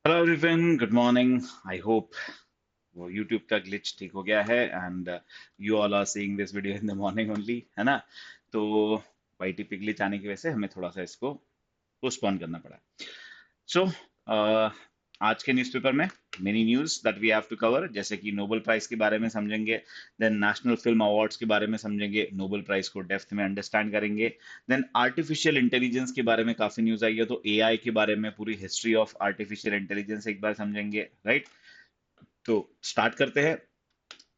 Hello everyone, good morning. I hope वो YouTube का glitch ठीक हो गया है and you all are seeing this video in the morning only, है ना। तो वाईटीपी ग्लिच आने की वजह से हमें थोड़ा सा इसको पोस्टपोन करना पड़ा। सो आज के न्यूज़पेपर में many news that we have to cover, जैसे कि नोबेल प्राइज के बारे में समझेंगे, देन नेशनल फिल्म अवार्ड्स के बारे में समझेंगे, नोबेल प्राइज को डेप्थ में अंडरस्टैंड करेंगे, देन आर्टिफिशियल इंटेलिजेंस के बारे में काफी न्यूज़ आई है, तो एआई के बारे में पूरी हिस्ट्री ऑफ आर्टिफिशियल इंटेलिजेंस एक बार समझेंगे, राइट। तो स्टार्ट करते हैं।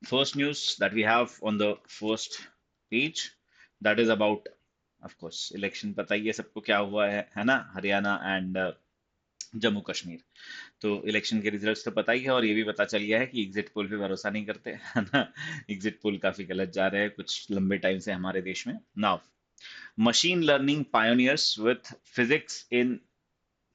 First news that we have on the first page, that is about, of course, election. पता ही है सबको क्या हुआ है ना, हरियाणा एंड जम्मू कश्मीर। तो इलेक्शन के रिजल्ट्स तो पता ही है, और ये भी पता चल गया है कि एग्जिट पोल पे भरोसा नहीं करते, है ना। एग्जिट पोल काफी गलत जा रहे हैं कुछ लंबे टाइम से हमारे देश में। Now, machine learning pioneers with physics in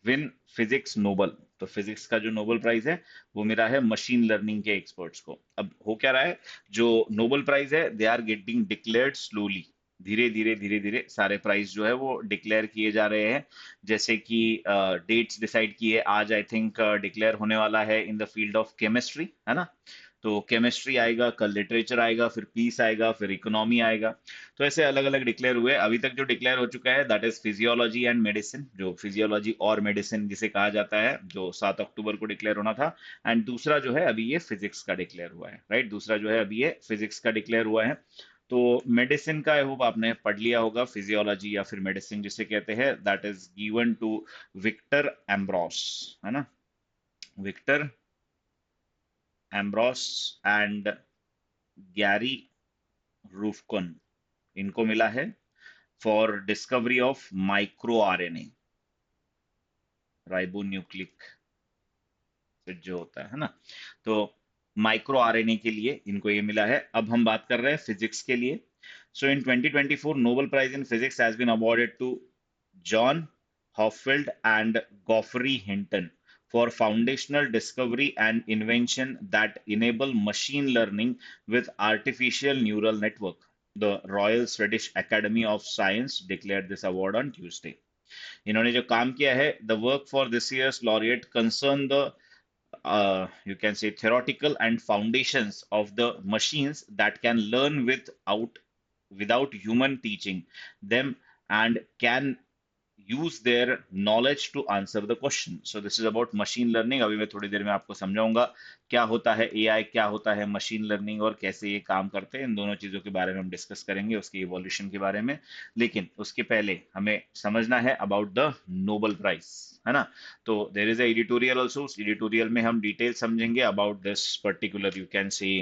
win physics Nobel. तो फिजिक्स का जो नोबेल प्राइज है वो मिला है मशीन लर्निंग के एक्सपर्ट्स को। अब हो क्या रहा है, जो नोबेल प्राइज है they are getting declared slowly. धीरे धीरे धीरे धीरे सारे प्राइज जो है वो डिक्लेयर किए जा रहे हैं। जैसे कि डेट्स डिसाइड किए, आज आई थिंक डिक्लेयर होने वाला है in the field of chemistry, है ना। तो केमिस्ट्री आएगा, कल लिटरेचर आएगा, फिर पीस आएगा, फिर इकोनॉमी आएगा। तो ऐसे अलग अलग डिक्लेयर हुए। अभी तक जो डिक्लेयर हो चुका है that is physiology and medicine, जो फिजियोलॉजी और मेडिसिन जिसे कहा जाता है, जो 7 अक्टूबर को डिक्लेयर होना था। एंड दूसरा जो है अभी ये फिजिक्स का डिक्लेयर हुआ है, राइट। दूसरा जो है अभी ये फिजिक्स का डिक्लेयर हुआ है। तो मेडिसिन का आई होप आपने पढ़ लिया होगा, फिजियोलॉजी या फिर मेडिसिन जिसे कहते हैं, that is given to Victor Ambros, है ना। Victor Ambros and Gary Ruvkun, इनको मिला है for discovery of micro RNA, ribonucleic acid जो होता है ना। तो माइक्रो आरएनए के लिए इनको ये मिला है। अब हम बात कर रहे हैं फिजिक्स के लिए। So in 2024 Nobel prize in physics has been awarded to John Hopfield and Geoffrey Hinton for foundational discovery and invention that enable machine learning with artificial neural network. The Royal Swedish Academy of Science declared this award on Tuesday. इन्होंने जो काम किया है, the work for this year's laureate concern the you can say theoretical and foundations of the machines that can learn without human teaching them and can use their knowledge to answer the question. So this is about machine learning. अभी मैं थोड़ी देर में आपको समझाऊंगा क्या होता है AI, क्या होता है मशीन लर्निंग, और कैसे ये काम करते हैं। इन दोनों चीजों के बारे में हम डिस्कस करेंगे, उसके इवोल्यूशन के बारे में। लेकिन उसके पहले हमें समझना है अबाउट द नोबेल प्राइज, है ना। तो देर इज एडिटोरियल ऑल्सो, उस एडिटोरियल में हम डिटेल समझेंगे about this particular, you can से,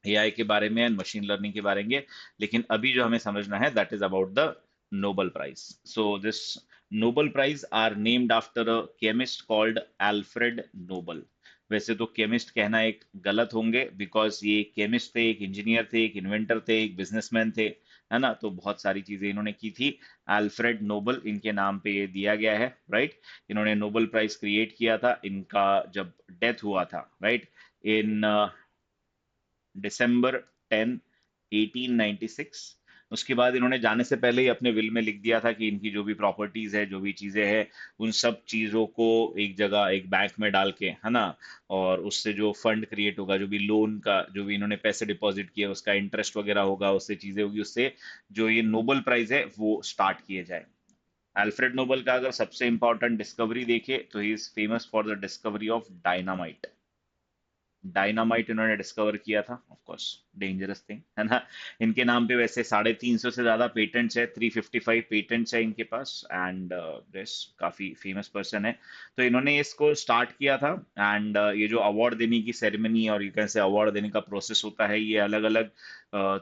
एआई के बारे में एंड मशीन लर्निंग के बारे में। लेकिन अभी जो हमें समझना है that is about the Nobel prize. So this Nobel prize are named after a chemist called Alfred Nobel. वैसे तो केमिस्ट कहना एक गलत होंगे, बिकॉज ये केमिस्ट थे, एक इंजीनियर थे, एक इन्वेंटर थे, एक बिजनेसमैन थे, है ना। तो बहुत सारी चीजें इन्होंने की थी। एल्फ्रेड नोबल इनके नाम पे ये दिया गया है, राइट। इन्होंने नोबेल प्राइज क्रिएट किया था, इनका जब डेथ हुआ था, राइट, इन December 10, 1896। उसके बाद इन्होंने जाने से पहले ही अपने विल में लिख दिया था कि इनकी जो भी प्रॉपर्टीज है, जो भी चीजें हैं, उन सब चीजों को एक जगह एक बैंक में डाल के, है ना, और उससे जो फंड क्रिएट होगा, जो भी लोन का, जो भी इन्होंने पैसे डिपॉजिट किए, उसका इंटरेस्ट वगैरह होगा, उससे चीजें होगी, उससे जो ये नोबेल प्राइज है वो स्टार्ट किए जाए। अल्फ्रेड नोबल का अगर सबसे इंपॉर्टेंट डिस्कवरी देखे तो he is famous for the discovery of dynamite. Dynamite इन्होंने डिस्कवर किया था, ऑफ कोर्स डेंजरस थिंग, है ना। इनके नाम पे वैसे 350 से ज्यादा पेटेंट्स है, 355 पेटेंट्स है इनके पास, एंड दिस काफी फेमस पर्सन है। तो इन्होंने इसको स्टार्ट किया था। एंड ये जो अवार्ड देने की सेरेमनी और यू कैन से अवार्ड देने का प्रोसेस होता है, ये अलग अलग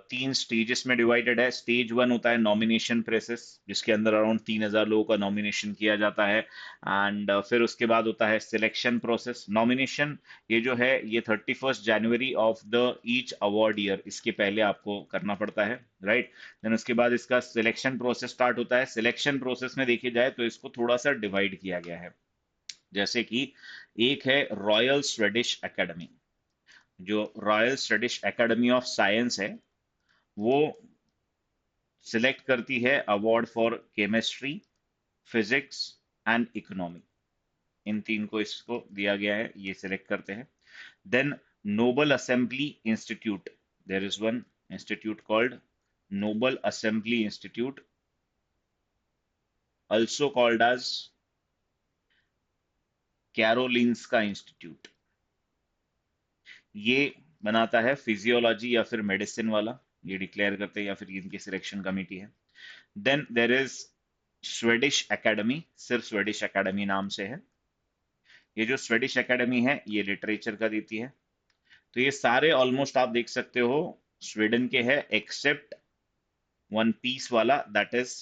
3 स्टेजेस में डिवाइडेड है। स्टेज 1 होता है नॉमिनेशन प्रोसेस, जिसके अंदर अराउंड 3,000 लोगों का नॉमिनेशन किया जाता है। एंड फिर उसके बाद होता है सिलेक्शन प्रोसेस। नॉमिनेशन ये जो है ये 31 January of the each award year, इसके पहले आपको करना पड़ता है, राइट। देन उसके बाद इसका सिलेक्शन प्रोसेस स्टार्ट होता है। सिलेक्शन प्रोसेस में देखिए जाए तो इसको थोड़ा सा डिवाइड किया गया है। जैसे कि एक है रॉयल स्वेडिश एकेडमी। जो royal Swedish academy of science है वो सिलेक्ट करती है award for chemistry, physics and economy. इन तीन को इसको दिया गया है, ये सिलेक्ट करते हैं। Then Nobel assembly institute, there is one institute called Nobel assembly institute, also called as Karolinska institute. ये बनाता है फिजियोलॉजी या फिर मेडिसिन वाला, ये डिक्लेयर करते हैं या फिर इनकी सिलेक्शन कमेटी है। Then there is Swedish academy, सिर्फ स्वेडिश एकेडमी नाम से है। ये जो स्वेडिश एकेडमी है ये लिटरेचर का देती है। तो ये सारे ऑलमोस्ट आप देख सकते हो स्वीडन के हैं, एक्सेप्ट वन पीस वाला, that is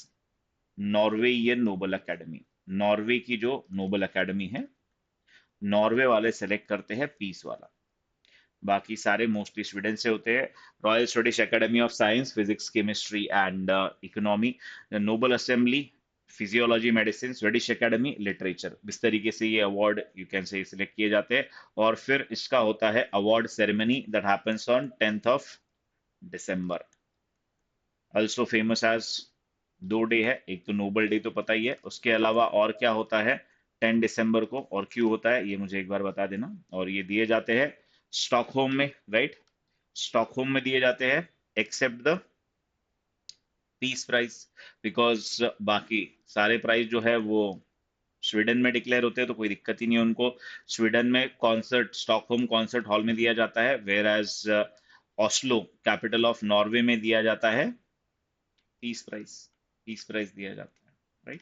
Norwegian Nobel academy. Norway की जो नोबल एकेडमी है, नॉर्वे वाले सेलेक्ट करते हैं पीस वाला, बाकी सारे मोस्टली स्वीडन से होते हैं। Royal Swedish academy of science, physics, chemistry and economy, Nobel assembly physiology medicine, Swedish academy literature. इस तरीके से ये award you can say select किए जाते हैं। और फिर इसका होता है award ceremony that happens on 10th of December, also famous as, दो डे है, एक तो नोबल डे तो पता ही है, उसके अलावा और क्या होता है 10 दिसंबर को, और क्यों होता है ये मुझे एक बार बता देना। और ये दिए जाते हैं स्टॉकहोम में, राइट, स्टॉकहोम में दिए जाते हैं, except the peace prize, because बाकी सारे प्राइज जो है वो स्वीडन में डिक्लेयर होते हैं, तो कोई दिक्कत ही नहीं है उनको। स्वीडन में कॉन्सर्ट स्टॉकहोम कॉन्सर्ट हॉल में दिया जाता है, whereas Oslo capital of Norway में दिया जाता है पीस प्राइज, पीस प्राइज दिया जाता है, राइट।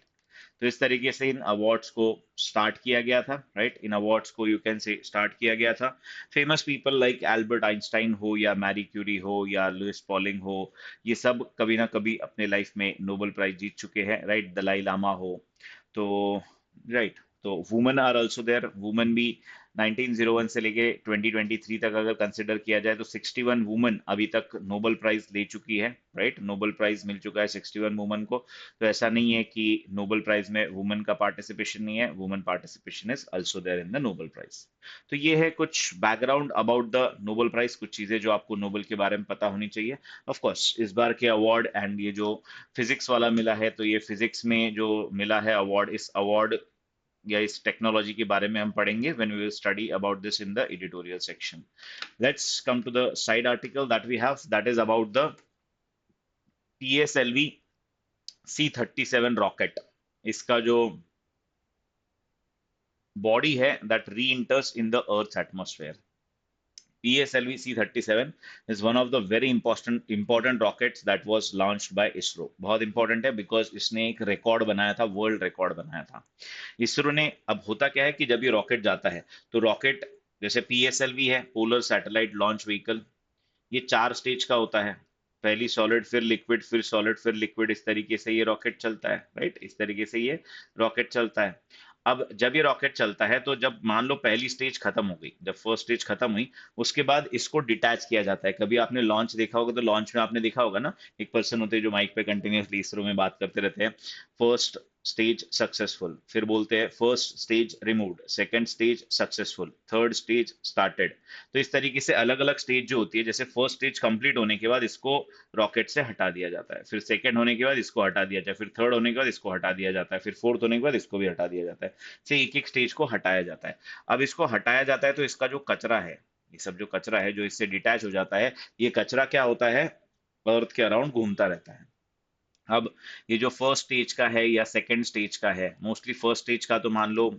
तो इस तरीके से इन अवार्ड्स को स्टार्ट किया गया था, राइट। इन अवार्ड्स को यू कैन से स्टार्ट किया गया था। Famous people like Albert Einstein हो या मैरी क्यूरी हो या लुइस पॉलिंग हो, ये सब कभी ना कभी अपने लाइफ में नोबेल प्राइज जीत चुके हैं, राइट। दलाई लामा हो, तो राइट, तो women are also there. Women भी 1901 से लेके 2023 तक अगर कंसिडर किया जाए तो 61 वुमेन अभी तक नोबेल प्राइज ले चुकी है, राइट। नोबेल प्राइज मिल चुका है 61 वुमेन को। तो ऐसा नहीं है कि नोबेल प्राइज में वुमेन का पार्टिसिपेशन नहीं है, women participation is also there in the Nobel prize. तो ये है कुछ background about the Nobel prize, कुछ चीजें जो आपको नोबेल के बारे में पता होनी चाहिए। ऑफ कोर्स इस बार के अवार्ड एंड ये जो फिजिक्स वाला मिला है, तो ये फिजिक्स में जो मिला है अवार्ड, इस अवार्ड या इस टेक्नोलॉजी के बारे में हम पढ़ेंगे when we will study about this in the editorial section. Let's come to the side article that we have, that is about the PSLV C-37 rocket. इसका जो बॉडी है that re enters in the earth atmosphere. PSLV C-37 is one of the very important rockets that was launched by ISRO। बहुत important है because इसने एक record बनाया था, world record बनाया था इसरो ने। अब होता क्या है कि जब ये रॉकेट जाता है तो रॉकेट, जैसे PSLV है पोलर सैटेलाइट लॉन्च व्हीकल, ये 4 स्टेज का होता है, पहली सॉलिड, फिर लिक्विड, फिर सॉलिड, फिर लिक्विड, इस तरीके से ये रॉकेट चलता है, राइट। इस तरीके से ये रॉकेट चलता है। अब जब ये रॉकेट चलता है तो जब मान लो पहली स्टेज खत्म हो गई, जब फर्स्ट स्टेज खत्म हुई, उसके बाद इसको डिटैच किया जाता है। कभी आपने लॉन्च देखा होगा तो लॉन्च में आपने देखा होगा ना, एक पर्सन होते हैं जो माइक पे कंटिन्यूअसली इसरो में बात करते रहते हैं, फर्स्ट स्टेज सक्सेसफुल, फिर बोलते हैं first stage removed, second stage successful, third stage started. तो इस तरीके से अलग अलग स्टेज जो होती है, जैसे फर्स्ट स्टेज कंप्लीट होने के बाद इसको रॉकेट से हटा दिया जाता है, फिर सेकंड होने के बाद इसको हटा दिया जाता है, फिर थर्ड होने के बाद इसको हटा दिया जाता है, फिर फोर्थ होने के बाद इसको भी हटा दिया जाता है, से एक एक स्टेज को हटाया जाता है। अब इसको हटाया जाता है तो इसका जो कचरा है, ये सब जो कचरा है जो इससे डिटैच हो जाता है, ये कचरा क्या होता है, अर्थ के अराउंड घूमता रहता है। अब ये जो फर्स्ट स्टेज का है या सेकंड स्टेज का है, मोस्टली फर्स्ट स्टेज का तो मान लो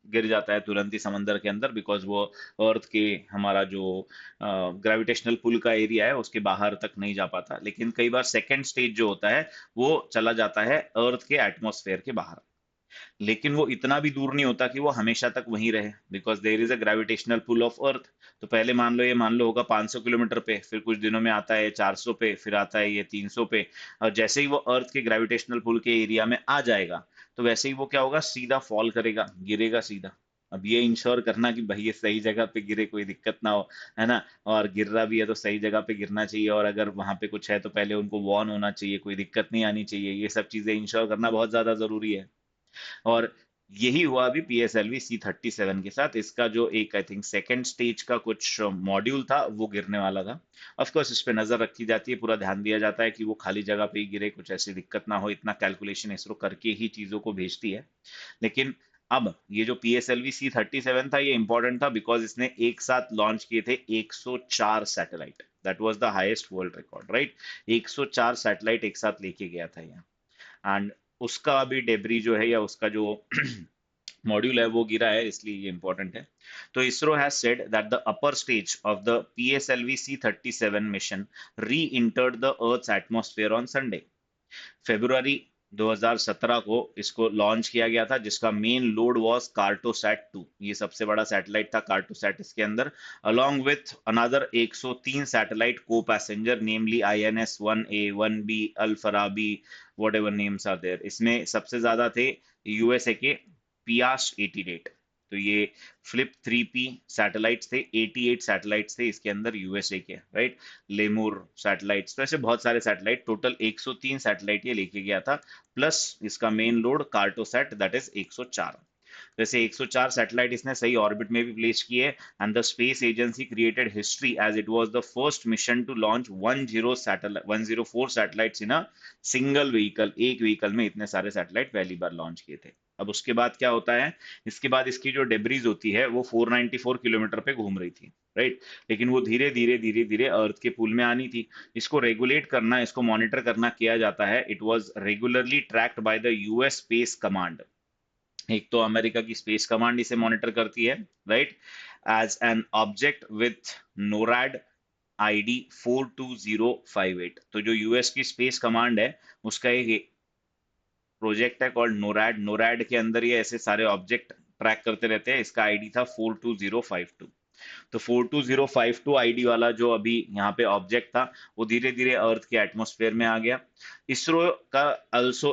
गिर जाता है तुरंत ही समंदर के अंदर, बिकॉज वो अर्थ के, हमारा जो ग्रेविटेशनल पुल का एरिया है उसके बाहर तक नहीं जा पाता। लेकिन कई बार सेकंड स्टेज जो होता है वो चला जाता है अर्थ के एटमॉस्फेयर के बाहर, लेकिन वो इतना भी दूर नहीं होता कि वो हमेशा तक वहीं रहे, because there is a gravitational pull of earth. तो पहले मान लो, ये मान लो होगा 500 किलोमीटर पे, फिर कुछ दिनों में आता है 400 पे, फिर आता है ये 300 पे, और जैसे ही वो अर्थ के ग्रेविटेशनल पुल के एरिया में आ जाएगा तो वैसे ही वो क्या होगा, सीधा फॉल करेगा, गिरेगा सीधा। अब ये इंश्योर करना कि भाई ये सही जगह पे गिरे, कोई दिक्कत ना हो, है ना। और गिर रहा भी है तो सही जगह पे गिरना चाहिए, और अगर वहां पे कुछ है तो पहले उनको वार्न होना चाहिए, कोई दिक्कत नहीं आनी चाहिए, ये सब चीजें इंश्योर करना बहुत ज्यादा जरूरी है। और यही हुआ अभी PSLV C-37 के साथ। इसका जो एक आई थिंक सेकेंड स्टेज का कुछ मॉड्यूल था वो गिरने वाला था। ऑफ कोर्स इस पे नजर रखी जाती है, पूरा ध्यान दिया जाता है कि वो खाली जगह पे ही गिरे, कुछ ऐसी दिक्कत ना हो, इतना कैलकुलेशन इसरो करके ही चीजों को भेजती है। लेकिन अब ये जो PSLV C-37 था, ये इंपॉर्टेंट था बिकॉज इसने एक साथ लॉन्च किए थे 104 satellite. That was the highest world record, right. 104 satellite एक साथ लेके गया था ये। एंड उसका अभी डेब्री जो है, या उसका जो मॉड्यूल है, वो गिरा है, इसलिए ये इंपॉर्टेंट है। तो ISRO has said that the upper stage of the PSLV C-37 mission reentered the earth's atmosphere on Sunday. फरवरी 2017 को इसको लॉन्च किया गया था, जिसका मेन लोड वाज कार्टोसैट 2। ये सबसे बड़ा सैटेलाइट था कार्टोसैट इसके अंदर, अलोंग विथ अनदर 103 सैटेलाइट को passenger, namely INS-1A, 1B, Al Farabi, whatever names are there. इसमें सबसे ज्यादा थे USA के पियास 88। तो ये फ्लिप 3P सैटेलाइट्स थे, 88 सैटेलाइट्स थे इसके अंदर USA के, राइट। लेमुर सैटेलाइट्स, तो ऐसे बहुत सारे सैटेलाइट, टोटल 103 सैटेलाइट ये लेके गया था, प्लस इसका main load Cartosat, that is 104। जैसे 104 सैटेलाइट इसने सही ऑर्बिट में भी प्लेस किए, and the space agency created history as it was the first mission to launch 104 satellites in a single vehicle. एक व्हीकल में इतने सारे सैटेलाइट पहली बार लॉन्च किए थे। अब उसके बाद क्या होता है, इसके बाद इसकी जो डेब्रीज होती है वो 494 किलोमीटर पे घूम रही थी, राइट। लेकिन वो धीरे धीरे धीरे धीरे अर्थ के पूल में आनी थी। इसको रेगुलेट करना, इसको मॉनिटर करना किया जाता है। It was regularly tracked by the US space command. एक तो अमेरिका की स्पेस कमांड इसे मॉनिटर करती है, right, as an object with NORAD ID 42058। तो जो US की स्पेस कमांड है, उसका एक प्रोजेक्ट है कॉल्ड नोरैड। नोरैड के अंदर ये ऐसे सारे ऑब्जेक्ट ट्रैक करते रहते हैं। इसका आईडी था 42052। तो 42052 आईडी वाला जो अभी यहाँ पे ऑब्जेक्ट था, वो धीरे धीरे अर्थ के एटमॉस्फेयर में आ गया। इसरो का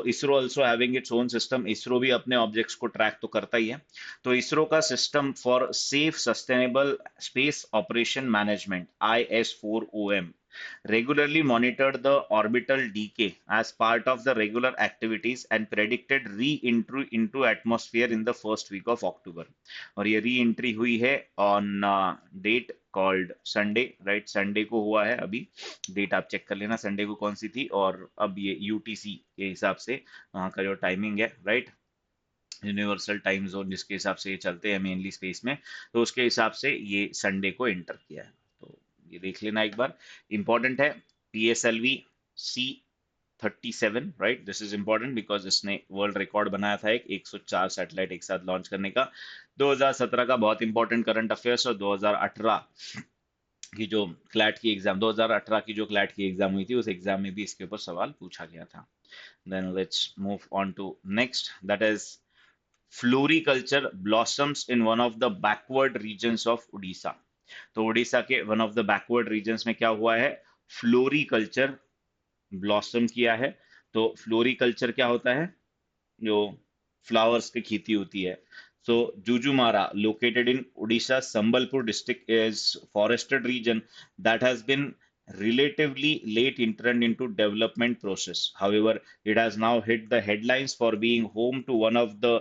ISRO also having its own system. ISRO भी अपने ऑब्जेक्ट्स को ट्रैक तो करता ही है। तो इसरो का system for safe sustainable space operation management, IS4OM, regularly monitored the orbital decay as part of the regular activities and predicted re-entry into atmosphere in the first week of October। और ये री entry हुई है on date called Sunday, right. Sunday को हुआ है। अभी date आप चेक कर लेना संडे को कौन सी थी। और अब ये UTC के हिसाब से वहाँ का जो टाइमिंग है, राइट, यूनिवर्सल टाइम जोन जिसके हिसाब से ये चलते हैं मेनली स्पेस में, तो उसके हिसाब से ये संडे को एंटर किया है। तो ये देख लेना एक बार, इंपॉर्टेंट है। PSLV C-37, right, this is important because इसने वर्ल्ड रिकॉर्ड बनाया था एक 104 सैटेलाइट एक साथ लॉन्च करने का। 2017 का बहुत इंपॉर्टेंट करंट अफेयर्स। और 2018 की जो क्लैट की एग्जाम, 2018 की जो क्लैट की एग्जाम हुई थी, उस एग्जाम में भी इसके ऊपर सवाल पूछा गया था। Then let's move on to next, that is floriculture blossoms in one of the backward regions of Orissa. तो उड़ीसा के one of the backward regions में क्या हुआ है, फ्लोरिकल्चर ब्लॉसम किया है। तो फ्लोरिकल्चर क्या होता है, जो फ्लावर्स की खेती होती है। सो जुजुमारा, located in Odisha, Sambalpur district, is forested region that has been relatively late entered into development process. However, it has now hit the headlines for being home to one of the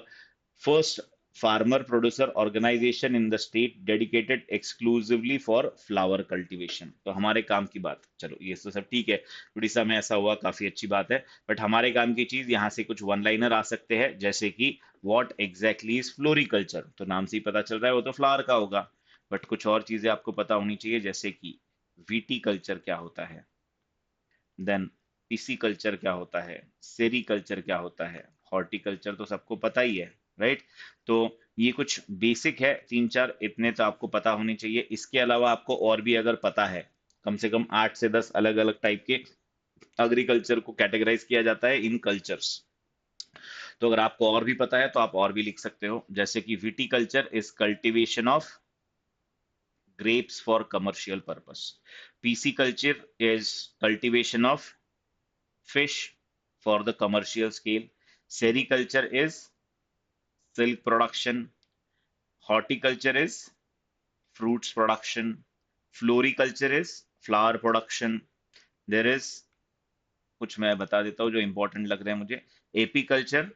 first farmer producer organization in the state dedicated exclusively for flower cultivation। तो हमारे काम की बात, चलो ये तो सब ठीक है, उड़ीसा में ऐसा हुआ, काफी अच्छी बात है। बट हमारे काम की चीज यहाँ से कुछ वन लाइनर आ सकते हैं, जैसे कि व्हाट एग्जैक्टली इज फ्लोरिकल्चर। तो नाम से ही पता चल रहा है वो तो फ्लावर का होगा। बट कुछ और चीजें आपको पता होनी चाहिए, जैसे कि विटीकल्चर क्या होता है, देन पिसीकल्चर क्या होता है, सेरीकल्चर क्या होता है, हॉर्टिकल्चर तो सबको पता ही है, राइट। तो ये कुछ बेसिक है, तीन चार इतने तो आपको पता होने चाहिए। इसके अलावा आपको और भी अगर पता है, कम से कम 8 से 10 अलग अलग टाइप के एग्रीकल्चर को कैटेगराइज किया जाता है इन कल्चर्स। तो अगर आपको और भी पता है तो आप और भी लिख सकते हो, जैसे कि viticulture is cultivation of grapes for commercial purpose. Pisciculture is cultivation of fish for the commercial scale. Sericulture is silk production. Horticulture is fruits production. Floriculture is flower production. There is, कुछ मैं बता देता हूँ जो important लग रहे हैं मुझे। Apiculture,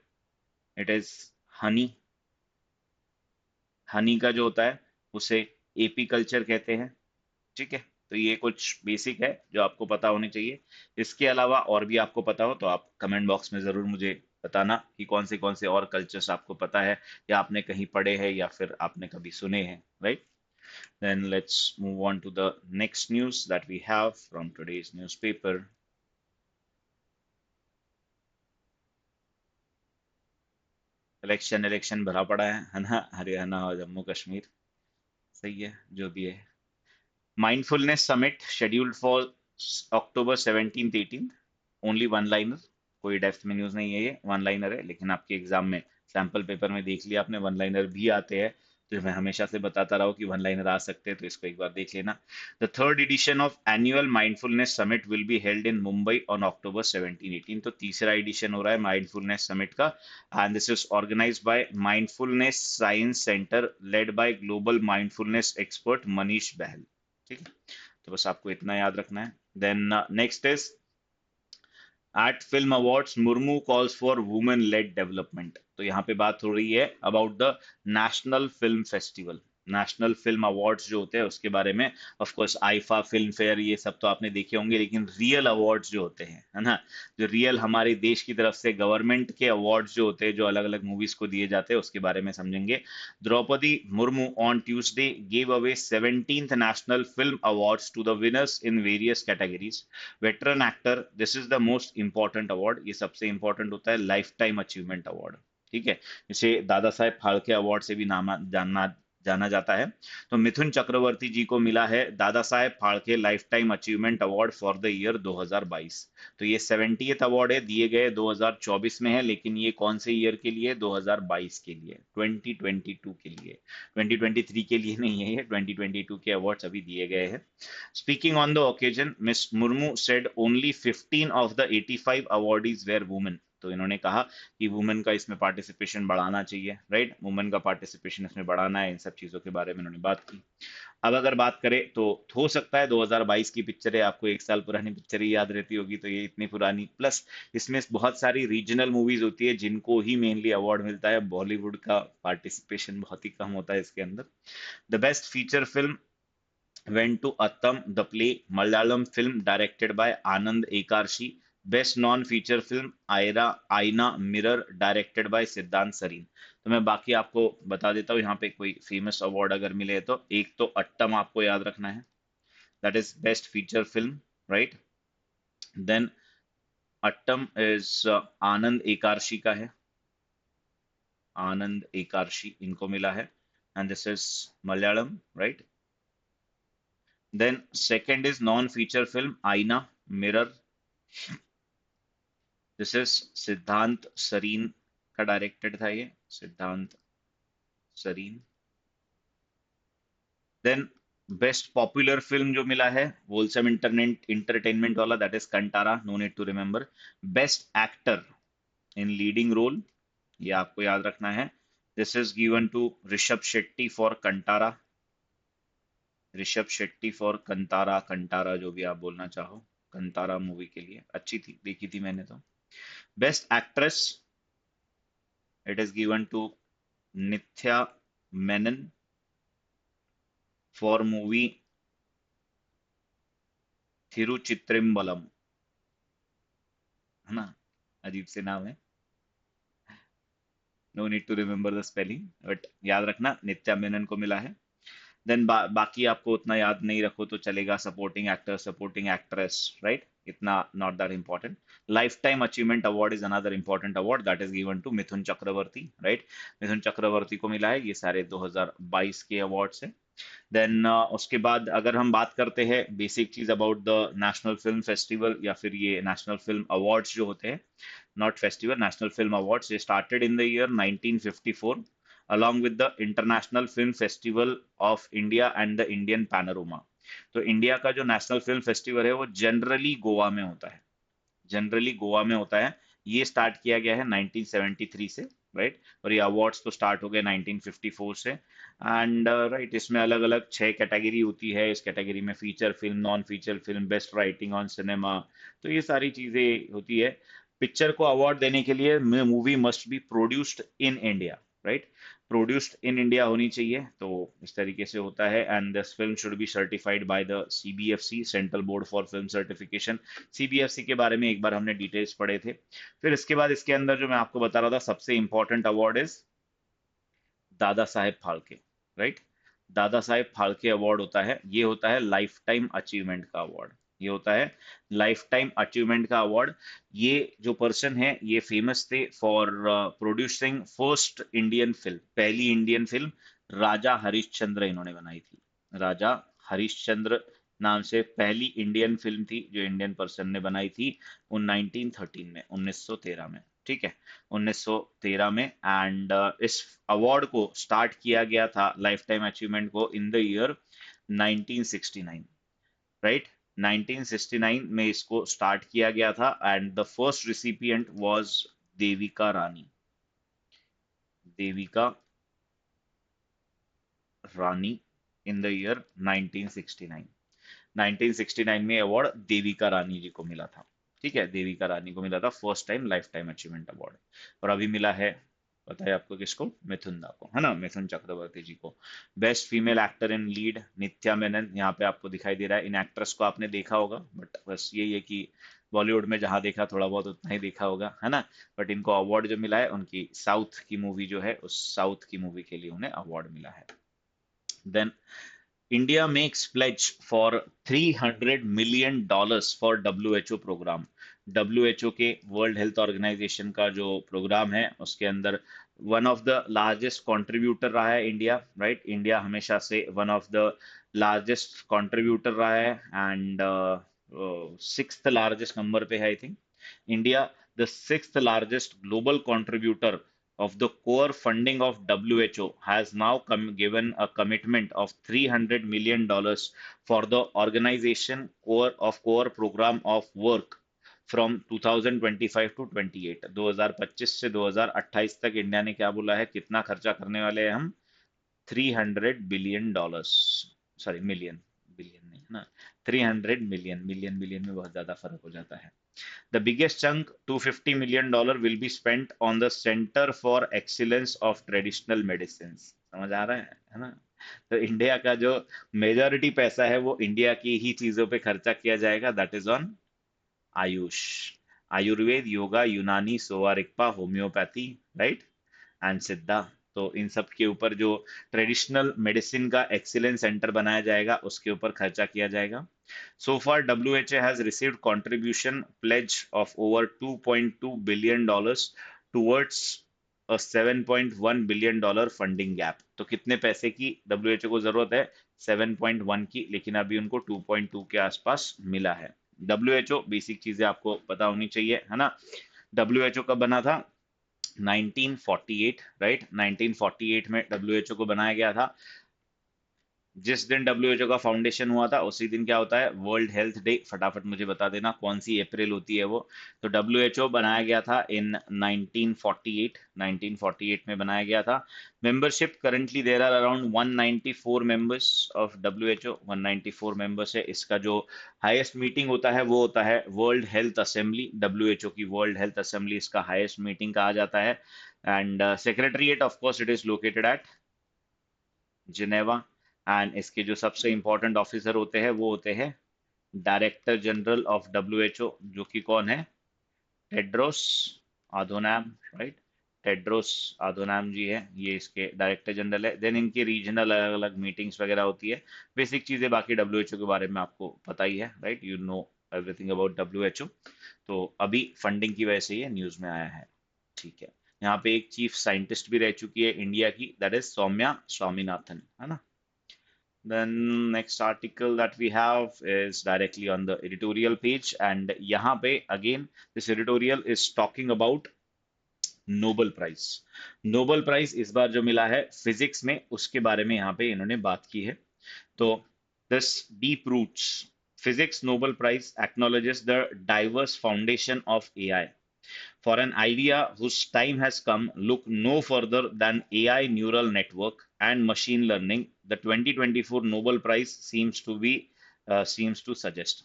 it is Honey. Honey का जो होता है उसे एपीकल्चर कहते हैं, ठीक है। तो ये कुछ बेसिक है जो आपको पता होनी चाहिए। इसके अलावा और भी आपको पता हो तो आप कमेंट बॉक्स में जरूर मुझे बताना कि कौन से और कल्चर्स आपको पता है या आपने कहीं पढ़े हैं या फिर आपने कभी सुने हैं, right? Then let's move on to the next news that we have from today's newspaper. Election भरा पड़ा है ना, हरियाणा और जम्मू कश्मीर। सही है, जो भी है। Mindfulness summit scheduled for October 17th 18th। Only one liner, कोई डेप्थ में न्यूज नहीं है, ये वन लाइनर है, लेकिन आपके एग्जाम में सैंपल पेपर में देख लिया आपने, वन लाइनर भी आते हैं। तो मैं हमेशा से बताता रहा हूँ कि वन लाइनर आ सकते हैं, तो इसको एक बार देख लेना। The third edition of annual mindfulness summit will be held in Mumbai on October 17-18। तो तीसरा एडिशन हो रहा है माइंडफुलनेस समिट का, and this is organised by mindfulness science centre led by global mindfulness expert Manish Bahl. ठीक है, तो बस आपको इतना याद रखना है। Then next is at film awards Murmu calls for women led development. तो यहाँ पे बात हो रही है about the national film festival, national film awards जो होते हैं उसके बारे में। Of course IIFA, film fair, ये सब तो आपने देखे होंगे, लेकिन रियल अवार्ड्स जो होते हैं, है ना, जो रियल हमारे देश की तरफ से गवर्नमेंट के अवार्ड्स जो होते हैं, जो अलग अलग मूवीज को दिए जाते हैं, उसके बारे में समझेंगे। Droupadi Murmu on Tuesday gave away 17th National Film Awards to the winners in various categories. Veteran actor, this is the most important award, ये सबसे इंपॉर्टेंट होता है, लाइफ टाइम अचीवमेंट अवार्ड। ठीक है, इसे दादा साहेब फाल्के अवार्ड से भी नामा जाना जाना जाता है। तो मिथुन चक्रवर्ती जी को मिला है Dada Saheb Phalke lifetime achievement award for the year 2022। तो ये 70th अवार्ड है, दिए गए 2024 में है, लेकिन ये कौन से ईयर के लिए? 2022 के लिए, 2022 के लिए, 2023 के लिए नहीं है, ये 2022 के अवार्ड्स अभी दिए गए हैं। Speaking on the occasion, Ms. Murmu said only 15 of the 85 awardees were women. तो इन्होंने कहा कि वुमेन का इसमें पार्टिसिपेशन बढ़ाना चाहिए, राइट? वुमेन का पार्टिसिपेशन इसमें बढ़ाना है, इन सब चीजों के बारे में इन्होंने बात की। अब अगर बात करें तो हो सकता है 2022 की पिक्चर है, आपको एक साल पुरानी पिक्चर ही याद रहती होगी, तो ये इतनी पुरानी, प्लस इसमें बहुत सारी रीजनल मूवीज होती है जिनको ही मेनली अवार्ड मिलता है, बॉलीवुड का पार्टिसिपेशन बहुत ही कम होता है इसके अंदर। The best feature film went to Attam, the play, Malayalam film directed by Anand Ekarshi. Best non-feature film, आईना मिरर डायरेक्टेड बाय सिद्धांत सरीन। तो मैं बाकी आपको बता देता हूँ, यहाँ पे कोई फेमस अवार्ड अगर मिले तो एक तो अट्टम आपको याद रखना है, that is best feature film, right? Then Aattam is Anand Ekarshi का है, आनंद एकार्शी इनको मिला है, and this is Malayalam, right? Then second is non-feature film Aina Mirror. This is सिद्धांत सरीन का डायरेक्टेड था ये, Siddhant Sareen. Then best popular film जो मिला है वोलसम इंटरनेट इंटरटेनमेंट वाला, that is Kantara, no need to remember. Best actor in leading role, ये आपको याद रखना है, this is given to Rishab Shetty for Kantara, Rishab Shetty for Kantara, Kantara जो भी आप बोलना चाहो, कंतारा मूवी के लिए अच्छी थी, देखी थी मैंने तो। Best actress, it is given to Nithya Menen for movie Thiruchitrambalam, है ना, अजीब से नाम है, no need to remember the spelling, but याद रखना नित्या मेनन को मिला है। देन बाकी आपको उतना याद नहीं रखो तो चलेगा, supporting actor, supporting actress, right, इतना not that important. Lifetime achievement award is another important award, that is given to Mithun Chakraborty, right? Mithun Chakraborty को मिला है, ये सारे 2022 के अवार्ड्स हैं। देन उसके बाद अगर हम बात करते हैं बेसिक चीज about the national film festival या फिर ये नेशनल फिल्म अवार्ड्स जो होते हैं, not festival, national film awards, ये started in the year 1954 along with the International Film Festival of India and the Indian Panorama। तो इंडिया का जो नेशनल फिल्म फेस्टिवल है वो जनरली गोवा में होता है, जनरली गोवा में होता है। ये स्टार्ट किया गया है 1973 से, राइट? और ये अवार्ड्स तो स्टार्ट हो गए 1954 से। एंड राइट, इसमें अलग अलग 6 कैटेगरी होती है, इस कैटेगरी में feature film, non feature film, best writing on cinema, तो ये सारी चीजें होती है। पिक्चर को अवार्ड देने के लिए movie must be produced in India, right? Produced in India होनी चाहिए, तो इस तरीके से होता है। And this film should be certified by the CBFC, central board for film certification. CBFC के बारे में एक बार हमने डिटेल्स पढ़े थे। फिर इसके बाद इसके अंदर जो मैं आपको बता रहा था, सबसे इंपॉर्टेंट अवार्ड इज दादा साहेब फाल्के, राइट। दादा साहेब फाल्के अवार्ड होता है, ये होता है लाइफ टाइम अचीवमेंट का अवार्ड। ये होता है लाइफ टाइम अचीवमेंट का अवार्ड। ये जो पर्सन है ये फेमस थे for producing first Indian film, पहली इंडियन फिल्म राजा हरिश्चंद्र इन्होंने बनाई थी। राजा हरिश्चंद्र नाम से पहली इंडियन फिल्म थी जो इंडियन पर्सन ने बनाई थी, उन 1913 में, 1913 में, ठीक है, 1913 में। एंड इस अवार्ड को स्टार्ट किया गया था, लाइफ टाइम अचीवमेंट को, इन द ईयर 1969, राइट। 1969 में इसको स्टार्ट किया गया था and the first recipient was Devika Rani. Devika Rani in the year 1969। 1969 में अवार्ड देविका रानी जी को मिला था, ठीक है, देविका रानी को मिला था first time life time achievement award. और अभी मिला है, पता है आपको किसको? मिथुन दा को, है ना, मिथुन चक्रवर्ती जी को। Best female actor in lead Nithya Menen, यहाँ पे आपको दिखाई दे रहा है। इन एक्ट्रेस को आपने देखा होगा, बट बस यही है कि बॉलीवुड में जहाँ देखा थोड़ा बहुत उतना ही देखा होगा, है ना। बट इनको अवार्ड जो मिला है उनकी साउथ की मूवी जो है, उस साउथ की मूवी के लिए उन्हें अवार्ड मिला है। Then India makes pledge for $300 million for WHO program। WHO के वर्ल्ड हेल्थ ऑर्गेनाइजेशन का जो प्रोग्राम है उसके अंदर one of the largest contributor रहा है इंडिया, राइट। इंडिया हमेशा से one of the largest contributor रहा है एंड सिक्स्थ लार्जेस्ट नंबर पे है I think. India the sixth largest global contributor of the core funding of WHO has now given a commitment of $300 million for the organization core program of work from 2025 to 28। 2025 से 2028 तक India ने क्या बोला है, कितना खर्चा करने वाले हैं हम? $300 बिलियन, सॉरी मिलियन, बिलियन नहीं है ना, 300 मिलियन, मिलियन बिलियन में बहुत ज्यादा फर्क हो जाता है। The biggest chunk, $250 million, will be spent on the Center for Excellence of Traditional Medicines। समझ आ रहा है ना। तो इंडिया का जो मेजॉरिटी पैसा है वो इंडिया की ही चीजों पे खर्चा किया जाएगा, that is on Ayush, Ayurveda, yoga, यूनानी, Sowa Rigpa, homeopathy, right, and सिद्धा। तो इन सब के ऊपर जो ट्रेडिशनल मेडिसिन का एक्सीलेंस सेंटर बनाया जाएगा उसके ऊपर खर्चा किया जाएगा। So far, WHO has received contribution pledge of over $2.2 billion towards a $7.1 billion funding gap। तो कितने पैसे की WHO को जरूरत है? 7.1 की, लेकिन अभी उनको 2.2 के आसपास मिला है। WHO बेसिक चीजें आपको पता होनी चाहिए, है ना। WHO कब बना था? 1948, राइट। 1948 में WHO को बनाया गया था। जिस दिन WHO का फाउंडेशन हुआ था उसी दिन क्या होता है? World health day. फटाफट मुझे बता देना कौन सी अप्रैल होती है वो। तो WHO बनाया गया था इन 1948, 1948 में बनाया गया था। Membership currently there are around 194 members of WHO, 194 members है। इसका जो हाईएस्ट मीटिंग होता है वो होता है वर्ल्ड हेल्थ असेंबली। WHO की वर्ल्ड हेल्थ असेंबली इसका हाईएस्ट मीटिंग कहा जाता है। And secretariat of course it is located at Geneva. And इसके जो सबसे इंपॉर्टेंट ऑफिसर होते हैं वो होते हैं डायरेक्टर जनरल ऑफ WHO, जो कि कौन है? Tedros Adhanom, right. Tedros Adhanom ji है, ये इसके डायरेक्टर जनरल है। देन इनकी रीजनल अलग अलग मीटिंग्स वगैरह होती है। बेसिक चीजें बाकी WHO के बारे में आपको पता ही है, right, you know everything about WHO। तो अभी फंडिंग की वजह से ये न्यूज में आया है, ठीक है। यहाँ पे एक चीफ साइंटिस्ट भी रह चुकी है इंडिया की, दैट इज सौम्या स्वामीनाथन, है ना। Then next article that we have is directly on the editorial page, and यहाँ पे again this editorial is talking about Nobel prize. Nobel prize इस बार जो मिला है फिजिक्स में, उसके बारे में यहाँ पे इन्होंने बात की है। तो this deep roots physics Nobel prize acknowledges the diverse foundation of AI। For an idea whose time has come, look no further than AI neural network and machine learning, the 2024 Nobel Prize seems to suggest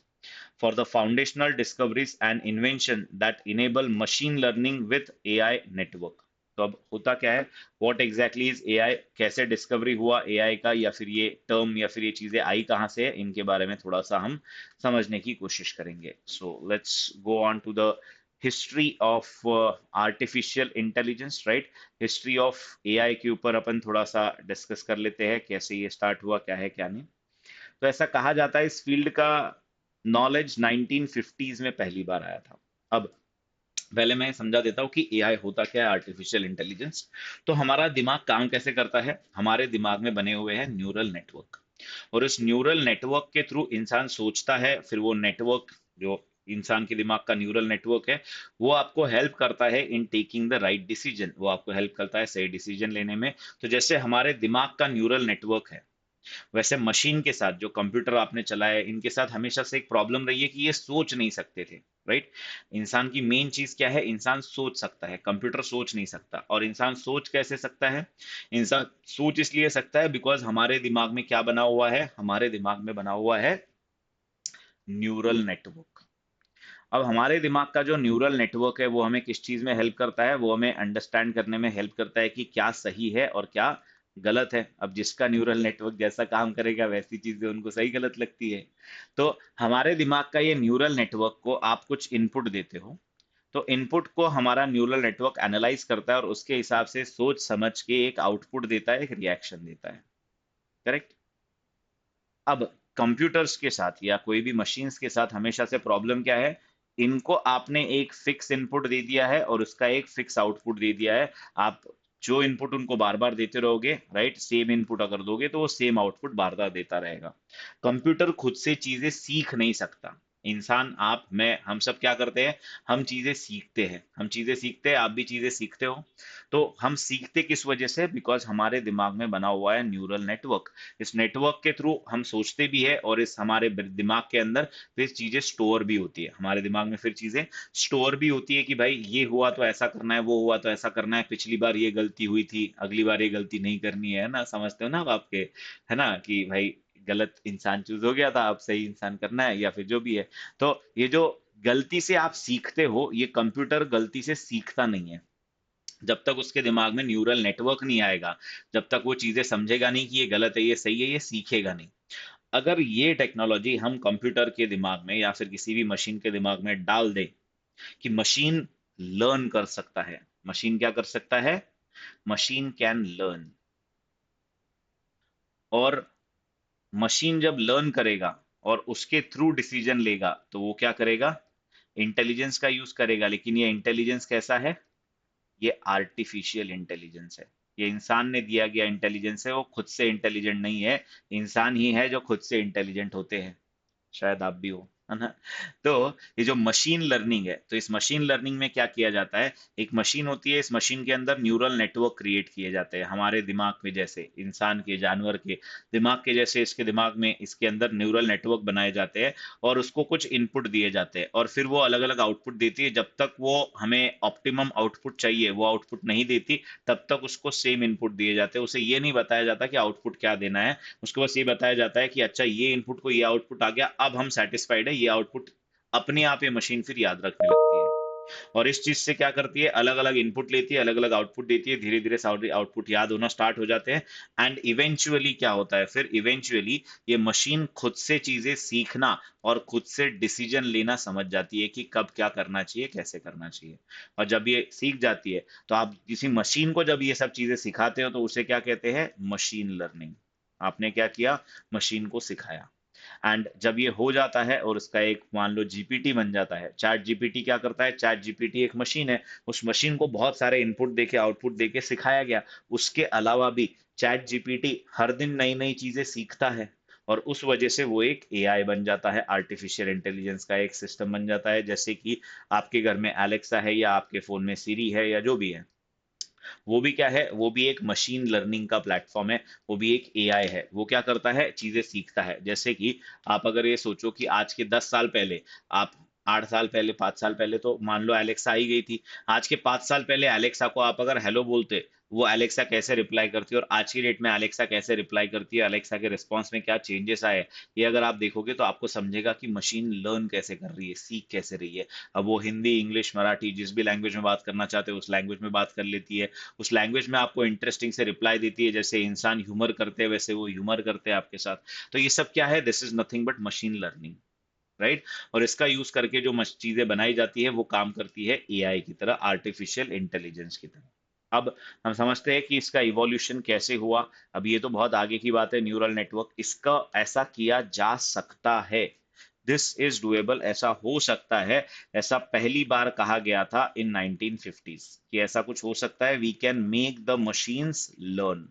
for the foundational discoveries and invention that enable machine learning with AI network। तो अब होता क्या है, what exactly is AI, कैसे discovery हुआ AI का, या फिर ये टर्म या फिर ये चीजें आई कहाँ से है, इनके बारे में थोड़ा सा हम समझने की कोशिश करेंगे। So let's go on to the history of artificial intelligence, right. History of AI के ऊपर अपन थोड़ा सा डिस्कस कर लेते हैं, कैसे ये स्टार्ट हुआ, क्या है क्या नहीं। तो ऐसा कहा जाता है इस फील्ड का नॉलेज 1950s में पहली बार आया था। अब पहले मैं समझा देता हूँ कि एआई होता क्या है, आर्टिफिशियल इंटेलिजेंस। तो हमारा दिमाग काम कैसे करता है, हमारे दिमाग में बने हुए हैं न्यूरल नेटवर्क, और इस न्यूरल नेटवर्क के थ्रू इंसान सोचता है, फिर वो नेटवर्क जो इंसान के दिमाग का न्यूरल नेटवर्क है, वो आपको हेल्प करता है in taking the right decision, वो आपको हेल्प करता है सही डिसीजन लेने में। तो जैसे हमारे दिमाग का न्यूरल नेटवर्क है, वैसे मशीन के साथ, जो कंप्यूटर आपने चलाया, इनके साथ हमेशा से एक प्रॉब्लम रही है कि ये सोच नहीं सकते थे, राइट। इंसान की मेन चीज क्या है, इंसान सोच सकता है, कंप्यूटर सोच नहीं सकता। और इंसान सोच कैसे सकता है, इंसान सोच इसलिए सकता है बिकॉज हमारे दिमाग में क्या बना हुआ है, हमारे दिमाग में बना हुआ है न्यूरल नेटवर्क। अब हमारे दिमाग का जो न्यूरल नेटवर्क है वो हमें किस चीज में हेल्प करता है, वो हमें अंडरस्टैंड करने में हेल्प करता है कि क्या सही है और क्या गलत है। अब जिसका न्यूरल नेटवर्क जैसा काम करेगा वैसी चीजें उनको सही गलत लगती है। तो हमारे दिमाग का ये न्यूरल नेटवर्क को आप कुछ इनपुट देते हो, तो इनपुट को हमारा न्यूरल नेटवर्क एनालाइज करता है और उसके हिसाब से सोच समझ के एक आउटपुट देता है, एक रिएक्शन देता है, करेक्ट। अब कंप्यूटर्स के साथ या कोई भी मशीन्स के साथ हमेशा से प्रॉब्लम क्या है, इनको आपने एक फिक्स इनपुट दे दिया है और उसका एक फिक्स आउटपुट दे दिया है। आप जो इनपुट उनको बार बार देते रहोगे, राइट, सेम इनपुट अगर दोगे तो वो सेम आउटपुट बार बार देता रहेगा। कंप्यूटर खुद से चीजें सीख नहीं सकता। इंसान, आप, मैं, हम सब क्या करते हैं, हम चीजें सीखते हैं, हम चीजें सीखते हैं, आप भी चीजें सीखते हो। तो हम सीखते किस वजह से, बिकॉज हमारे दिमाग में बना हुआ है न्यूरल नेटवर्क। इस नेटवर्क के थ्रू हम सोचते भी है और इस हमारे दिमाग के अंदर फिर चीजें स्टोर भी होती है, हमारे दिमाग में फिर चीजें स्टोर भी होती है कि भाई ये हुआ तो ऐसा करना है, वो हुआ तो ऐसा करना है, पिछली बार ये गलती हुई थी, अगली बार ये गलती नहीं करनी है ना, समझते हो ना आप आपके, है ना, कि भाई गलत इंसान चूज हो गया था, अब सही इंसान करना है, या फिर जो भी है। तो ये जो गलती से आप सीखते हो, ये कंप्यूटर गलती से सीखता नहीं है। जब तक उसके दिमाग में न्यूरल नेटवर्क नहीं आएगा, जब तक वो चीजें समझेगा नहीं कि ये गलत है ये सही है, ये सीखेगा नहीं। अगर ये टेक्नोलॉजी हम कंप्यूटर के दिमाग में या फिर किसी भी मशीन के दिमाग में डाल दें कि मशीन लर्न कर सकता है, मशीन क्या कर सकता है, मशीन कैन लर्न, और मशीन जब लर्न करेगा और उसके थ्रू डिसीजन लेगा, तो वो क्या करेगा, इंटेलिजेंस का यूज करेगा। लेकिन ये इंटेलिजेंस कैसा है, ये आर्टिफिशियल इंटेलिजेंस है। ये इंसान ने दिया गया इंटेलिजेंस है, वो खुद से इंटेलिजेंट नहीं है। इंसान ही है जो खुद से इंटेलिजेंट होते हैं, शायद आप भी हो, है ना। तो ये जो मशीन लर्निंग है, तो इस मशीन लर्निंग में क्या किया जाता है, एक मशीन होती है, इस मशीन के अंदर न्यूरल नेटवर्क क्रिएट किए जाते हैं, हमारे दिमाग में जैसे, इंसान के, जानवर के दिमाग के जैसे इसके दिमाग में, इसके अंदर न्यूरल नेटवर्क बनाए जाते हैं, और उसको कुछ इनपुट दिए जाते हैं, और फिर वो अलग अलग आउटपुट देती है। जब तक वो हमें ऑप्टिमम आउटपुट चाहिए वो आउटपुट नहीं देती, तब तक उसको सेम इनपुट दिए जाते हैं। उसे ये नहीं बताया जाता कि आउटपुट क्या देना है, उसको बस ये बताया जाता है कि अच्छा ये इनपुट को ये आउटपुट आ गया, अब हम सेटिस्फाइड है, ये आउटपुट अपने आप ये मशीन फिर याद रखने लगती है। और इस चीज से क्या करती है, अलग अलग इनपुट लेती है, अलग अलग आउटपुट देती है, धीरे धीरे सारे आउटपुट याद होना स्टार्ट हो जाते हैं। एंड इवेंचुअली क्या होता है, फिर इवेंचुअली ये मशीन खुद से चीजें सीखना और खुद से डिसीजन लेना समझ जाती है कि कब क्या करना चाहिए, कैसे करना चाहिए। और जब ये सीख जाती है, तो आप किसी मशीन को जब ये सब चीजें सिखाते हो तो उसे क्या कहते हैं, मशीन लर्निंग। आपने क्या किया, मशीन को सिखाया। एंड जब ये हो जाता है और उसका एक, मान लो, जीपीटी बन जाता है। चैट जीपीटी क्या करता है, चैट जीपीटी एक मशीन है, उस मशीन को बहुत सारे इनपुट देके, आउटपुट देके सिखाया गया। उसके अलावा भी चैट जीपीटी हर दिन नई नई चीजें सीखता है, और उस वजह से वो एक एआई बन जाता है, आर्टिफिशियल इंटेलिजेंस का एक सिस्टम बन जाता है। जैसे कि आपके घर में एलेक्सा है, या आपके फोन में सीरी है, या जो भी है, वो भी क्या है, वो भी एक मशीन लर्निंग का प्लेटफॉर्म है, वो भी एक एआई है। वो क्या करता है, चीजें सीखता है। जैसे कि आप अगर ये सोचो कि आज के 10 साल पहले, आप 8 साल पहले, 5 साल पहले तो मान लो एलेक्सा आई गई थी। आज के 5 साल पहले एलेक्सा को आप अगर हेलो बोलते, वो अलेक्सा कैसे रिप्लाई करती है और आज की डेट में अलेक्सा कैसे रिप्लाई करती है, अलेक्सा के रिस्पॉन्स में क्या चेंजेस आए, ये अगर आप देखोगे तो आपको समझेगा कि मशीन लर्न कैसे कर रही है, सीख कैसे रही है। अब वो हिंदी, इंग्लिश, मराठी, जिस भी लैंग्वेज में बात करना चाहते हो उस लैंग्वेज में बात कर लेती है, उस लैंग्वेज में आपको इंटरेस्टिंग से रिप्लाई देती है, जैसे इंसान ह्यूमर करते हैं वैसे वो ह्यूमर करते हैं आपके साथ। तो ये सब क्या है, this is nothing but machine learning, right. और इसका यूज करके जो चीजें बनाई जाती है वो काम करती है एआई की तरह, आर्टिफिशियल इंटेलिजेंस की तरह। अब हम समझते हैं कि इसका इवोल्यूशन कैसे हुआ। अब ये तो बहुत आगे की बात है, न्यूरल नेटवर्क, इसका ऐसा किया जा सकता है, दिस इज डुएबल, ऐसा हो सकता है। ऐसा पहली बार कहा गया था इन 1950s कि ऐसा कुछ हो सकता है, we can make the machines learn,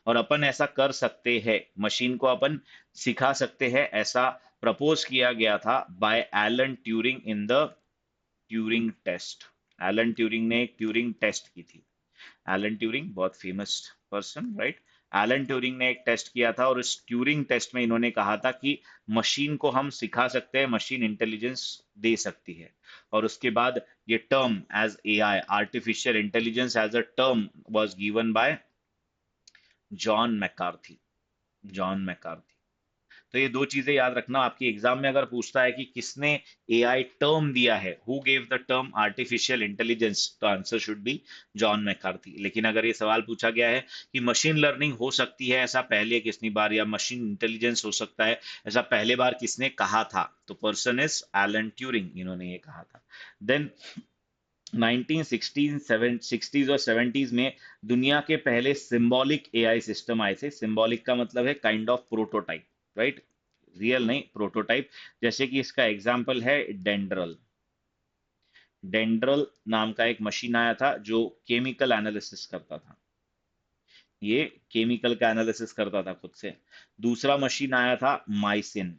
और अपन ऐसा कर सकते हैं, मशीन को अपन सिखा सकते हैं, ऐसा प्रपोज किया गया था by Alan Turing in the Turing test. Alan Turing ने एक ट्यूरिंग टेस्ट की थी। एलन ट्यूरिंग बहुत famous person, right. Alan Turing ने एक टेस्ट किया था और इस ट्यूरिंग टेस्ट में इन्होंने कहा था कि मशीन को हम सिखा सकते हैं, मशीन इंटेलिजेंस दे सकती है। और उसके बाद ये term as AI, artificial intelligence as a term was given by John McCarthy, John McCarthy. तो ये दो चीजें याद रखना, आपकी एग्जाम में अगर पूछता है कि किसने एआई टर्म दिया है, who gave the term artificial intelligence, तो answer should be John McCarthy. लेकिन अगर ये सवाल पूछा गया है कि मशीन लर्निंग हो सकती है ऐसा पहले कितनी बार, या मशीन इंटेलिजेंस हो सकता है ऐसा पहले बार किसने कहा था, तो पर्सन इज एलन ट्यूरिंग, इन्होंने ये कहा था। देन 1960 60s और 70s में दुनिया के पहले सिंबॉलिक एआई सिस्टम आए थे। सिंबॉलिक का मतलब है kind of prototype, right, real नहीं, प्रोटोटाइप। जैसे कि इसका एग्जांपल है डेंड्रल। डेंड्रल नाम का एक मशीन आया था जो केमिकल एनालिसिस करता था, ये केमिकल का एनालिसिस करता था खुद से। दूसरा मशीन आया था माइसिन,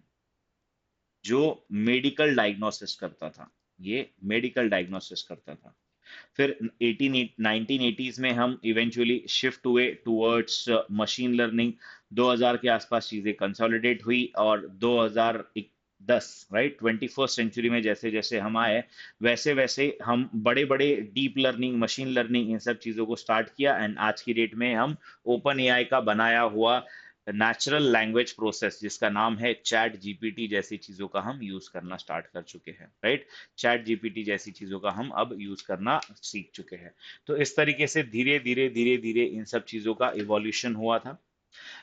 जो मेडिकल डायग्नोसिस करता था, ये मेडिकल डायग्नोसिस करता था। फिर 1980s में हम इवेंचुअली शिफ्ट हुए टुवर्ड्स मशीन लर्निंग। 2000 के आसपास चीजें कंसोलिडेट हुई और 2010, राइट, 21st सेंचुरी में जैसे जैसे हम आए वैसे वैसे हम बड़े बड़े डीप लर्निंग, मशीन लर्निंग, इन सब चीजों को स्टार्ट किया। एंड आज की डेट में हम ओपन एआई का बनाया हुआ नेचुरल लैंग्वेज प्रोसेस जिसका नाम है चैट जीपीटी जैसी चीजों का हम यूज करना स्टार्ट कर चुके हैं, राइट। चैट जीपीटी जैसी चीजों का हम अब यूज करना सीख चुके हैं। तो इस तरीके से धीरे धीरे धीरे धीरे इन सब चीजों का इवोल्यूशन हुआ था।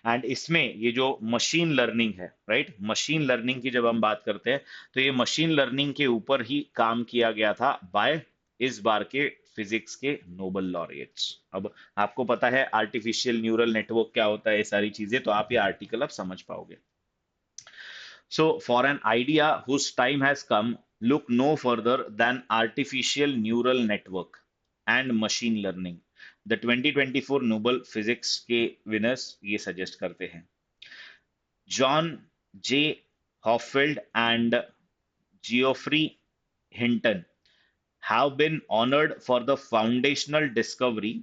एंड इसमें ये जो मशीन लर्निंग है, राइट, मशीन लर्निंग की जब हम बात करते हैं तो ये मशीन लर्निंग के ऊपर ही काम किया गया था बाय इस बार के फिजिक्स के नोबेल लॉरिएट्स। अब आपको पता है आर्टिफिशियल न्यूरल नेटवर्क क्या होता है, ये सारी चीजें तो आप ये आर्टिकल अब समझ पाओगे। So, for an idea whose time has come, look no further than artificial neural network and machine learning. The 2024 Nobel Physics के winners ये suggest करते हैं, John J. Hoffield and Geoffrey Hinton have been honored for the foundational discovery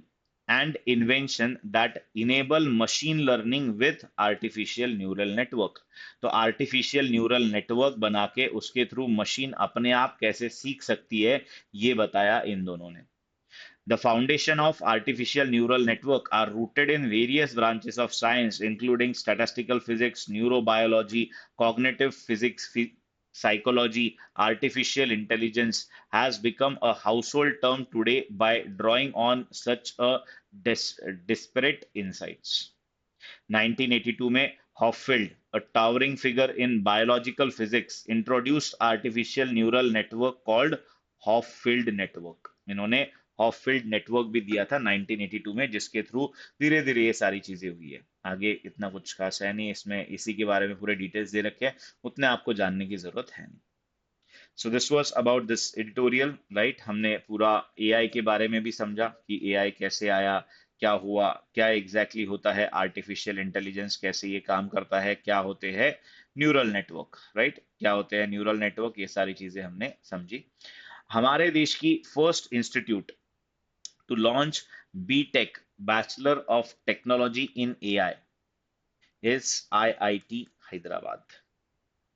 and invention that enable machine learning with artificial neural network। तो artificial neural network बना के उसके through machine अपने आप कैसे सीख सकती है, ये बताया इन दोनों ने। The foundation of artificial neural network are rooted in various branches of science, including statistical physics, neurobiology, cognitive physics, psychology. Artificial intelligence has become a household term today by drawing on such a disparate insights. 1982 में हॉफील्ड, a towering figure in biological physics, introduced artificial neural network called Hopfield network. इन्होंने Hopfield network भी दिया था 1982 में, जिसके through धीरे धीरे ये सारी चीजें हुई है। आगे इतना कुछ खास है नहीं इसमें, इसी के बारे में पूरे डिटेल्स दे रखे हैं, उतने आपको जानने की जरूरत है नहीं। So this was about this editorial, right. हमने पूरा एआई के बारे में भी समझा कि एआई कैसे आया, क्या हुआ, क्या एग्जैक्टली exactly होता है आर्टिफिशियल इंटेलिजेंस, कैसे ये काम करता है, क्या होते हैं न्यूरल नेटवर्क, राइट, क्या होते हैं न्यूरल नेटवर्क, ये सारी चीजें हमने समझी। हमारे देश की first institute to launch BTech, bachelor of technology in AI, is IIT Hyderabad.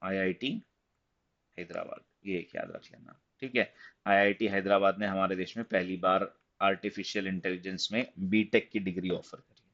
IIT Hyderabad, ये एक याद रख लेना, ठीक है। आईआईटी हैदराबाद ने हमारे देश में पहली बार आर्टिफिशियल इंटेलिजेंस में बीटेक की डिग्री ऑफर करी है।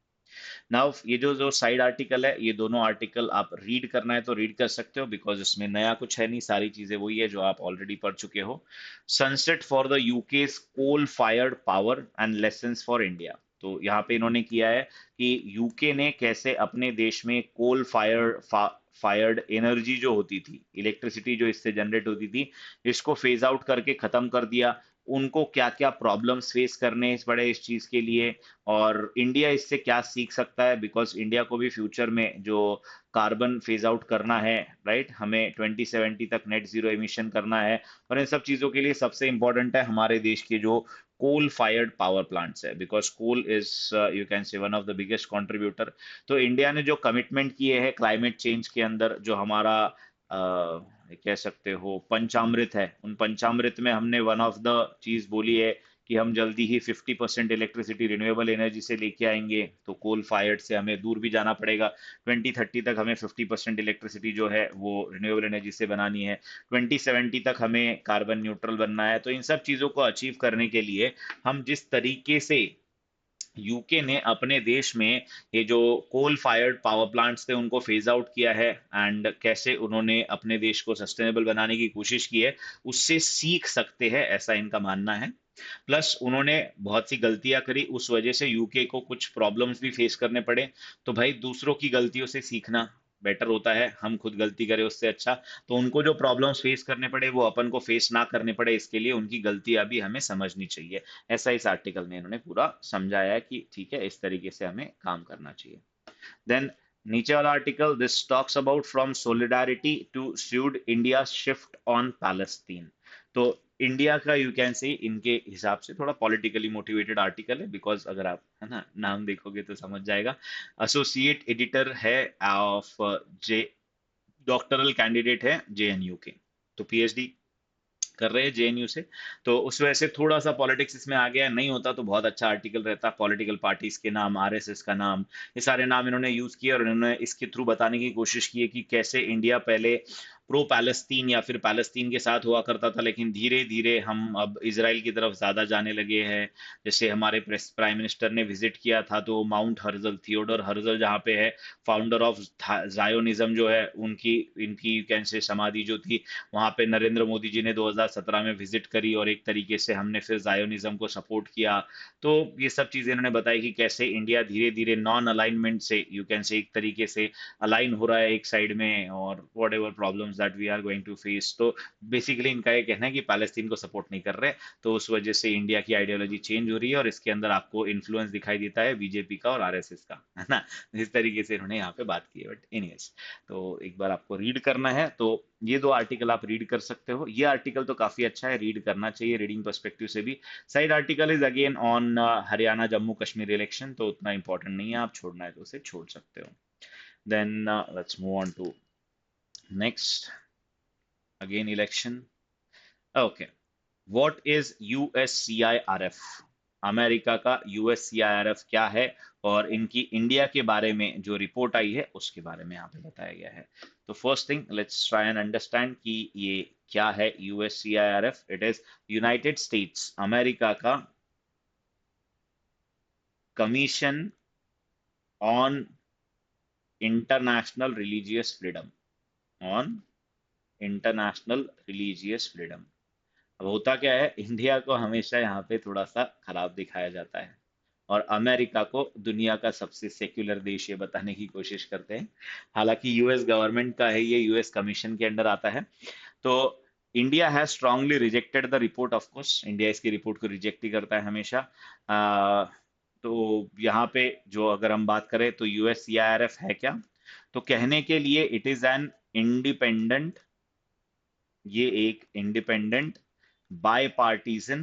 नाउ ये जो जो साइड आर्टिकल है, ये दोनों आर्टिकल आप रीड करना है तो रीड कर सकते हो, बिकॉज इसमें नया कुछ है नहीं, सारी चीजें वही है जो आप ऑलरेडी पढ़ चुके हो। Sunset for the UK's coal fired power and lessons for India. तो यहाँ पे इन्होंने किया है कि यूके ने कैसे अपने देश में कोल फायर्ड एनर्जी जो होती थी, इलेक्ट्रिसिटी जो इससे जनरेट होती थी, इसको फेज आउट करके खत्म कर दिया। उनको क्या क्या प्रॉब्लम्स फेस करने पड़े इस चीज के लिए, और इंडिया इससे क्या सीख सकता है, बिकॉज इंडिया को भी फ्यूचर में जो कार्बन फेज आउट करना है, राइट, हमें 2070 तक नेट जीरो एमिशन करना है। और इन सब चीजों के लिए सबसे इंपॉर्टेंट है हमारे देश के जो कोल फायर्ड पावर प्लांट्स है, because coal is you can say one of the biggest contributor. तो इंडिया ने जो कमिटमेंट किए हैं क्लाइमेट चेंज के अंदर, जो हमारा कह सकते हो पंचामृत है, उन पंचामृत में हमने वन ऑफ द चीज बोली है कि हम जल्दी ही 50% इलेक्ट्रिसिटी रिन्यूएबल एनर्जी से लेके आएंगे। तो कोल फायर्ड से हमें दूर भी जाना पड़ेगा। 2030 तक हमें 50% इलेक्ट्रिसिटी जो है वो रिन्यूएबल एनर्जी से बनानी है। 2070 तक हमें कार्बन न्यूट्रल बनना है। तो इन सब चीजों को अचीव करने के लिए हम जिस तरीके से यूके ने अपने देश में ये जो कोल फायर्ड पावर प्लांट्स थे उनको फेज आउट किया है, एंड कैसे उन्होंने अपने देश को सस्टेनेबल बनाने की कोशिश की है, उससे सीख सकते हैं, ऐसा इनका मानना है। प्लस उन्होंने बहुत सी गलतियां करी, उस वजह से यूके को कुछ प्रॉब्लम्स भी फेस करने पड़े। तो भाई दूसरों की गलतियों से सीखना बेटर होता है, हम खुद गलती करें उससे अच्छा। तो उनको जो प्रॉब्लम्स फेस करने पड़े वो अपन को फेस ना करने पड़े, इसके लिए उनकी गलतियां भी हमें समझनी चाहिए। ऐसा इस आर्टिकल में इन्होंने पूरा समझाया है कि ठीक है, इस तरीके से हमें काम करना चाहिए। देन नीचे वाला article, this talks about from solidarity to sued India shift on Palestine. तो इंडिया का यू कैन से इनके हिसाब से थोड़ा पॉलिटिकली मोटिवेटेड आर्टिकल है, बिकॉज अगर आप है ना नाम देखोगे तो समझ जाएगा। एसोसिएट एडिटर है ऑफ जे, डॉक्टरल कैंडिडेट है जेएनयू के, तो पीएचडी कर रहे हैं जेएनयू से। तो उस वजह से थोड़ा सा पॉलिटिक्स इसमें आ गया, नहीं होता तो बहुत अच्छा आर्टिकल रहता। पॉलिटिकल पार्टीज के नाम, आरएसएस का नाम, ये सारे नाम इन्होंने यूज किए, और इन्होंने इसके थ्रू बताने की कोशिश की है कि कैसे इंडिया पहले प्रो पैलेस्तीन या फिर पैलेस्तीन के साथ हुआ करता था, लेकिन धीरे धीरे हम अब इसराइल की तरफ ज्यादा जाने लगे हैं। जैसे हमारे प्राइम मिनिस्टर ने विजिट किया था तो माउंट हर्जल, थियोडोर हर्जल जहाँ पे है, फाउंडर ऑफ जायोनिज्म जो है, उनकी इनकी कैन से समाधि जो थी, वहां पे नरेंद्र मोदी जी ने 2017 में विजिट करी, और एक तरीके से हमने फिर जायोनिज्म को सपोर्ट किया। तो ये सब चीजें इन्होंने बताई कि कैसे इंडिया धीरे धीरे नॉन अलाइनमेंट से यू कैन से एक तरीके से अलाइन हो रहा है एक साइड में, और whatever problems that we are going to face. तो बेसिकली इनका ये कहना है कि पैलेस्तीन को सपोर्ट नहीं कर रहे, तो उस वजह से इंडिया की आइडियोलॉजी चेंज हो रही है, और इसके अंदर आपको इन्फ्लुएंस दिखाई देता है बीजेपी का और आरएसएस का, है ना। इस तरीके से इन्होंने यहाँ पे बात की है, बट एनीवेज, तो एक बार आपको रीड करना है तो ये दो आर्टिकल आप रीड कर सकते हो। ये आर्टिकल तो काफी अच्छा है, रीड करना चाहिए रीडिंग पर्सपेक्टिव से भी। Side article is again on Haryana Jammu Kashmir election, तो उतना इंपॉर्टेंट नहीं है, आप छोड़ना है तो उसे छोड़ सकते हो। Then let's move on to next, again election. Okay, what is USCIRF? America का यूएससीआईआरएफ क्या है, और इनकी इंडिया के बारे में जो रिपोर्ट आई है उसके बारे में यहाँ पे बताया गया है। तो first thing, let's try and understand कि ये क्या है USCIRF. It is United States America का commission on international religious freedom, on international religious freedom. अब होता क्या है, इंडिया को हमेशा यहाँ पे थोड़ा सा खराब दिखाया जाता है, और अमेरिका को दुनिया का सबसे सेक्युलर देश ये बताने की कोशिश करते हैं। हालांकि यूएस गवर्नमेंट का है, ये यूएस कमीशन के अंडर आता है। तो India has strongly rejected the report, of course India इसकी रिपोर्ट को रिजेक्ट ही करता है हमेशा। तो यहाँ पे जो अगर हम बात करें तो यूएससीआईआरएफ है क्या, तो कहने के लिए इट इज एन इंडिपेंडेंट, ये एक independent bipartisan,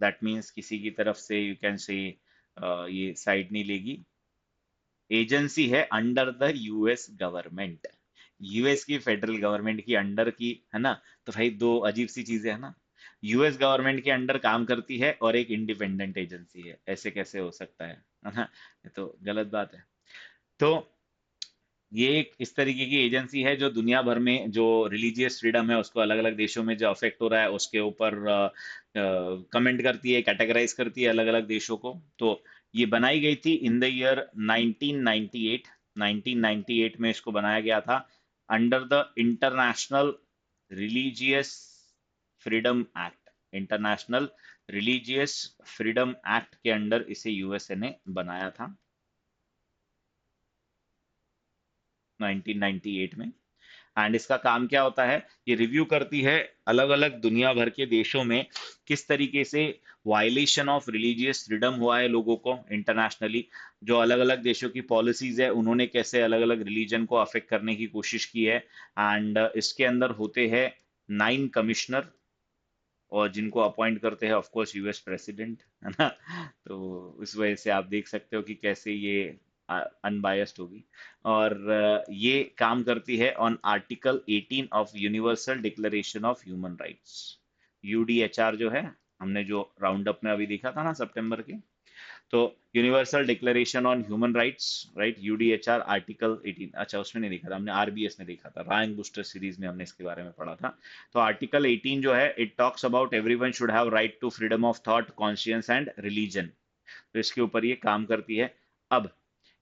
that means किसी की तरफ से यू कैन से ये साइड नहीं लेगी, एजेंसी है under the US government, US की फेडरल गवर्नमेंट की अंडर की, है ना। तो भाई दो अजीब सी चीजें है ना, यूएस गवर्नमेंट के अंडर काम करती है और एक इंडिपेंडेंट एजेंसी है, ऐसे कैसे हो सकता है ना। ये तो गलत बात है। तो ये एक इस तरीके की एजेंसी है जो दुनिया भर में जो रिलीजियस फ्रीडम है उसको अलग अलग देशों में जो अफेक्ट हो रहा है उसके ऊपर कमेंट करती है, कैटेगराइज करती है अलग अलग देशों को। तो ये बनाई गई थी इन द ईयर 1998। 1998 में इसको बनाया गया था under the international religious freedom act. International religious freedom act के अंडर इसे यूएसए ने बनाया था 1998 में। एंड इसका काम क्या होता है, ये रिव्यू करती है अलग अलग दुनिया भर के देशों में किस तरीके से वायलेशन ऑफ रिलीजियस फ्रीडम हुआ है लोगों को इंटरनेशनली। जो अलग अलग देशों की पॉलिसीज है उन्होंने कैसे अलग अलग रिलीजन को अफेक्ट करने की कोशिश की है। एंड इसके अंदर होते हैं 9 कमिश्नर, और जिनको अपॉइंट करते हैं ऑफ कोर्स यूएस प्रेसिडेंट, है ना। तो उस वजह से आप देख सकते हो कि कैसे ये अनबायस्ड होगी। और ये काम करती है on article 18 of universal declaration of human rights. UDHR जो है, हमने जो राउंड अप में अभी देखा था ना सितंबर के, तो universal declaration on human rights, right, UDHR article 18। अच्छा, उसमें नहीं देखा था हमने, आरबीएस में देखा था, रैंक बूस्टर सीरीज में हमने इसके बारे में पढ़ा था। तो आर्टिकल 18 जो है it talks about everyone should have right to freedom of thought, conscience and religion. तो इसके ऊपर ये काम करती है। अब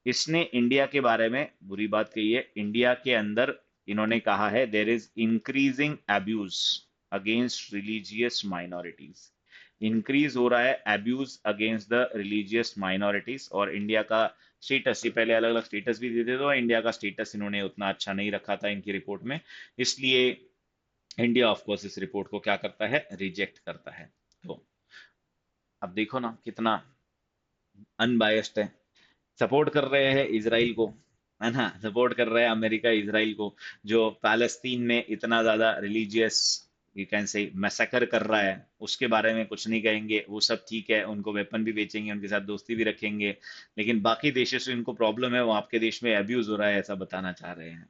इसने इंडिया के बारे में बुरी बात कही है। इंडिया के अंदर इन्होंने कहा है there is increasing abuse against religious minorities. Increase हो रहा है abuse against the religious minorities. और इंडिया का स्टेटस, ये पहले अलग अलग स्टेटस भी देते थे, तो इंडिया का स्टेटस इन्होंने उतना अच्छा नहीं रखा था इनकी रिपोर्ट में। इसलिए इंडिया ऑफ कोर्स इस रिपोर्ट को क्या करता है, रिजेक्ट करता है। तो अब देखो ना कितना अनबायस्ड है। सपोर्ट कर रहे हैं इसराइल को, है ना, सपोर्ट कर रहे हैं अमेरिका इसराइल को, जो पैलेस्तीन में इतना ज्यादा रिलीजियस यू कैन से मैसेकर कर रहा है, उसके बारे में कुछ नहीं कहेंगे। वो सब ठीक है, उनको वेपन भी बेचेंगे, उनके साथ दोस्ती भी रखेंगे, लेकिन बाकी देशों से इनको प्रॉब्लम है, वो आपके देश में अब्यूज हो रहा है ऐसा बताना चाह रहे हैं।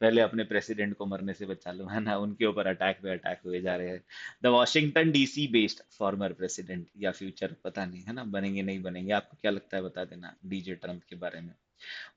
पहले अपने प्रेसिडेंट को मरने से बचा लो, है ना, उनके ऊपर अटैक पे अटैक हुए जा रहे हैं। The Washington DC based former president या फ्यूचर पता नहीं, है ना, बनेंगे नहीं बनेंगे, आपको क्या लगता है बता देना डीजे ट्रम्प के बारे में।